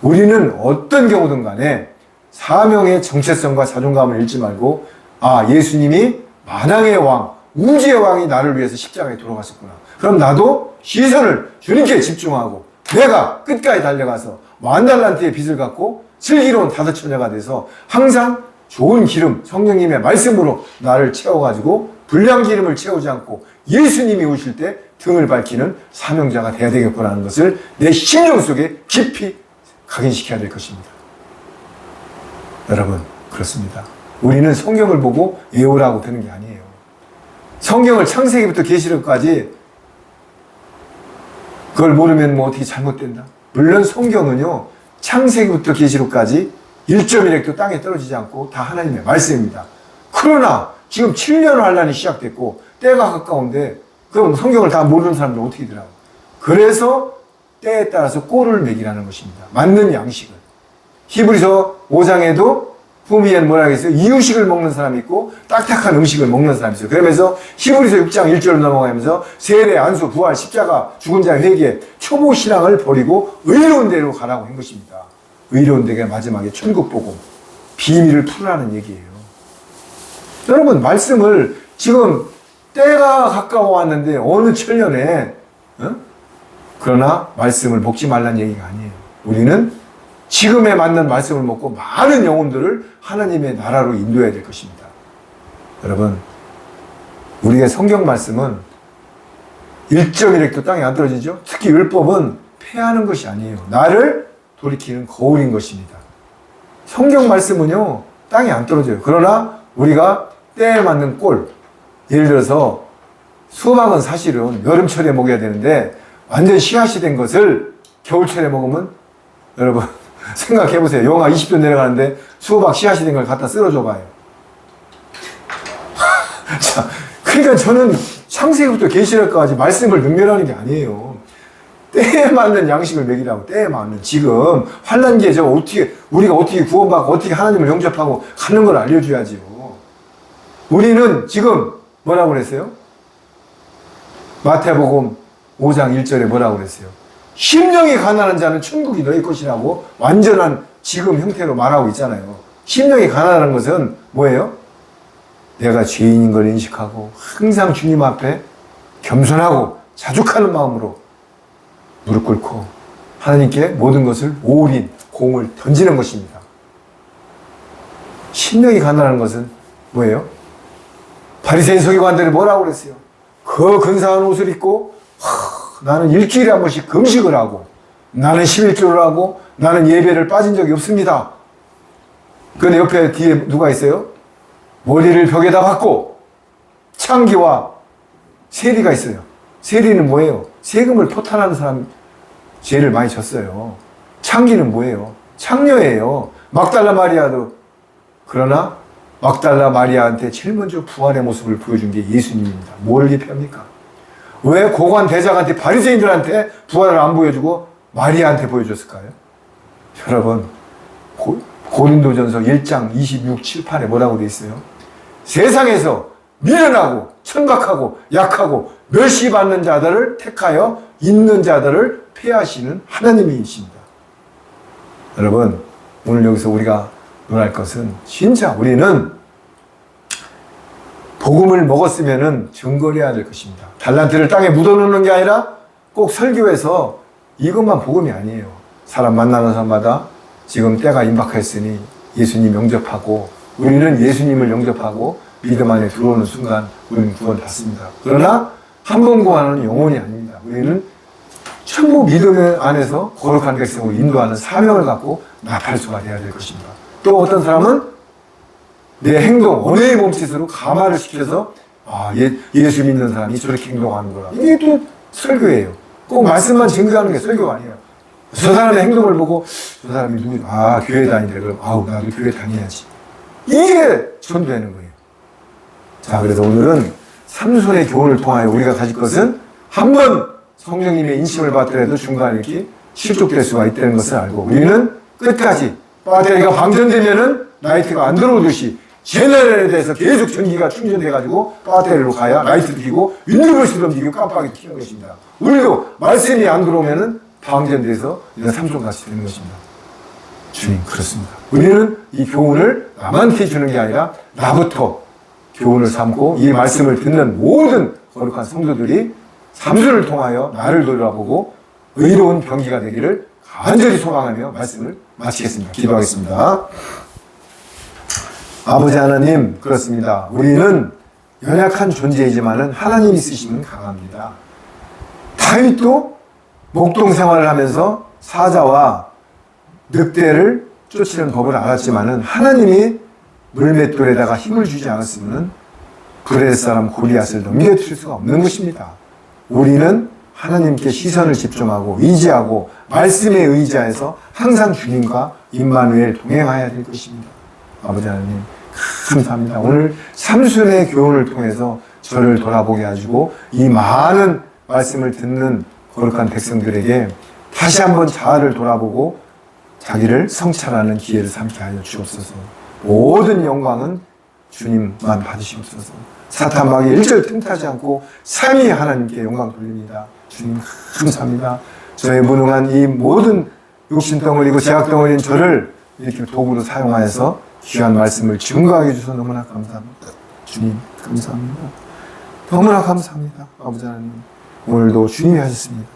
우리는 어떤 경우든 간에 사명의 정체성과 자존감을 잃지 말고, 아, 예수님이 만왕의 왕, 우주의 왕이 나를 위해서 십자가에 돌아가셨구나. 그럼 나도 시선을 주님께 집중하고 내가 끝까지 달려가서 만달란트의 빚을 갚고 슬기로운 다섯 처녀가 돼서 항상 좋은 기름, 성령님의 말씀으로 나를 채워가지고 불량 기름을 채우지 않고 예수님이 오실 때 등을 밝히는 사명자가 돼야 되겠구나는 것을 내 심령 속에 깊이 각인시켜야 될 것입니다. 여러분, 그렇습니다. 우리는 성경을 보고 외우라고 되는 게 아니에요. 성경을 창세기부터 계시록까지 그걸 모르면 뭐 어떻게 잘못된다? 물론 성경은요, 창세기부터 계시록까지 1.1획도 땅에 떨어지지 않고 다 하나님의 말씀입니다. 그러나 지금 7년 환란이 시작됐고 때가 가까운데 그럼 성경을 다 모르는 사람들은 어떻게 되라고? 그래서 때에 따라서 꼴을 매기라는 것입니다. 맞는 양식을. 히브리서 5장에도 후미엔 뭐라 하겠어요? 이유식을 먹는 사람이 있고 딱딱한 음식을 먹는 사람이 있어요. 그러면서 히브리서 6장 1절로 넘어가면서 세례, 안수, 부활, 십자가, 죽은 자의 회개, 초보 신앙을 버리고 의로운 데로 가라고 한 것입니다. 의로운 데가 마지막에 천국 복음, 비밀을 풀으라는 얘기예요. 여러분, 말씀을 지금 때가 가까워 왔는데 어느 천년에 그러나 말씀을 먹지 말라는 얘기가 아니에요. 우리는 지금에 맞는 말씀을 먹고 많은 영혼들을 하나님의 나라로 인도해야 될 것입니다. 여러분, 우리의 성경 말씀은 1.1획도 땅에 안 떨어지죠? 특히 율법은 폐하는 것이 아니에요. 나를 돌이키는 거울인 것입니다. 성경 말씀은요, 땅에 안 떨어져요. 그러나 우리가 때에 맞는 꼴, 예를 들어서 수박은 사실은 여름철에 먹어야 되는데 완전 씨앗이 된 것을 겨울철에 먹으면 여러분 생각해보세요. 영하 20도 내려가는데 수박 씨앗이 된 걸 갖다 쓸어줘봐요. 자, 그러니까 저는 창세기부터 계시록까지 말씀을 능멸하는 게 아니에요. 때에 맞는 양식을 먹이라고. 때에 맞는. 지금 환난기에 우리가 어떻게 구원받고 어떻게 하나님을 영접하고 가는 걸 알려줘야지요. 우리는 지금 뭐라고 그랬어요? 마태복음 5장 1절에 뭐라고 그랬어요? 심령이 가난한 자는 천국이 너희 것이라고 완전한 지금 형태로 말하고 있잖아요. 심령이 가난한 것은 뭐예요? 내가 죄인인 걸 인식하고 항상 주님 앞에 겸손하고 자족하는 마음으로 무릎 꿇고 하나님께 모든 것을 올인, 공을 던지는 것입니다. 심령이 가난한 것은 뭐예요? 바리새인 서기관들이 뭐라고 그랬어요? 그 근사한 옷을 입고 나는 일주일에 한 번씩 금식을 하고 나는 11조를 하고 나는 예배를 빠진 적이 없습니다. 그런데 옆에 뒤에 누가 있어요? 머리를 벽에다 박고 창기와 세리가 있어요. 세리는 뭐예요? 세금을 포탈하는 사람 죄를 많이 졌어요. 창기는 뭐예요? 창녀예요. 막달라 마리아도. 그러나 막달라 마리아한테 제일 먼저 부활의 모습을 보여준 게 예수님입니다. 뭘 기피합니까? 왜 고관 대장한테 바리새인들한테 부활을 안 보여주고 마리아한테 보여줬을까요? 여러분, 고린도전서 1장 26, 7, 8에 뭐라고 돼 있어요? 세상에서 미련하고 천박하고 약하고 멸시받는 자들을 택하여 있는 자들을 폐하시는 하나님이십니다. 여러분, 오늘 여기서 우리가 논할 것은 진짜 우리는 복음을 먹었으면은 증거해야 될 것입니다. 달란트를 땅에 묻어놓는 게 아니라 꼭 설교해서 이것만 복음이 아니에요. 사람 만나는 사람마다 지금 때가 임박했으니 예수님 영접하고 우리는 예수님을 영접하고 믿음 안에 들어오는 순간 우리는 구원받습니다. 그러나 한 번 구하는 영혼이 아닙니다. 우리는 전부 믿음의 안에서 거룩한 백성을 인도하는 사명을 갖고 나팔수가 되어야 될 것입니다. 또 어떤 사람은 내 행동, 언어의 몸짓으로 감화를 시켜서 예수 믿는 사람이 저렇게 행동하는 거라. 이게 또 설교예요. 꼭 말씀만 증거하는 게 설교가 아니에요. 저 사람의 행동을 보고 저 사람이 누구지? 교회 다니래. 그럼 나도 교회 다녀야지. 이게 전도되는 거예요. 자, 그래서 오늘은 삼손의 교훈을 통하여 우리가 가질 것은 한 번 성령님의 인심을 받더라도 중간에 이렇게 실족될 수가 있다는 것을 알고 우리는 끝까지 배터리가 방전되면은 라이트가 안 들어오듯이 제너럴에 대해서 계속 전기가 충전돼가지고 배터리로 가야 라이트도 켜고 유니버스도 움직이고 깜빡이도 켜는 것입니다. 우리도 말씀이 안 들어오면은 방전돼서 이런 삼손같이 되는 것입니다. 주님, 그렇습니다. 우리는 이 교훈을 남한테 주는 게 아니라 나부터 교훈을 삼고 이 말씀을 듣는 모든 거룩한 성도들이 삼손을 통하여 나를 돌아보고 의로운 병기가 되기를 간절히 소망하며 말씀을 마치겠습니다. 기도하겠습니다. 아버지 하나님, 그렇습니다. 우리는 연약한 존재이지만은 하나님이 쓰시면 강합니다. 다윗도 목동 생활을 하면서 사자와 늑대를 쫓는 법을 알았지만은 하나님이 물맷돌에다가 힘을 주지 않았으면 브레스 사람 골리앗을 넘겨칠 수가 없는 것입니다. 우리는 하나님께 시선을 집중하고 의지하고 말씀에 의지해서 항상 주님과 임마누엘 동행해야 될 것입니다. 아버지 하나님, 감사합니다. 오늘 삼손의 교훈을 통해서 저를 돌아보게 해주고 이 많은 말씀을 듣는 거룩한 백성들에게 다시 한번 자아를 돌아보고 자기를 성찰하는 기회를 삼게 하여 주옵소서. 모든 영광은 주님만 받으시옵소서. 사탄 마귀 일절 틈타지 않고 삼위 하나님께 영광 돌립니다. 주님, 감사합니다. 저의 무능한 이 모든 욕심덩어리고 제약덩어리인 저를 이렇게 도구로 사용하여서 귀한 말씀을 증거하게 해주셔서 너무나 감사합니다. 주님, 감사합니다. 너무나 감사합니다. 아버지 하나님, 오늘도 주님이 하셨습니다.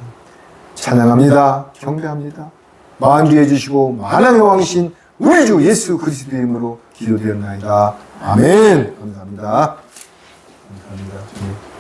찬양합니다. 경배합니다. 만주해 주시고 만왕의 왕이신 우리 주 예수 그리스도의 이름으로 기도드렸나이다. 아멘. 감사합니다. 감사합니다. 주님.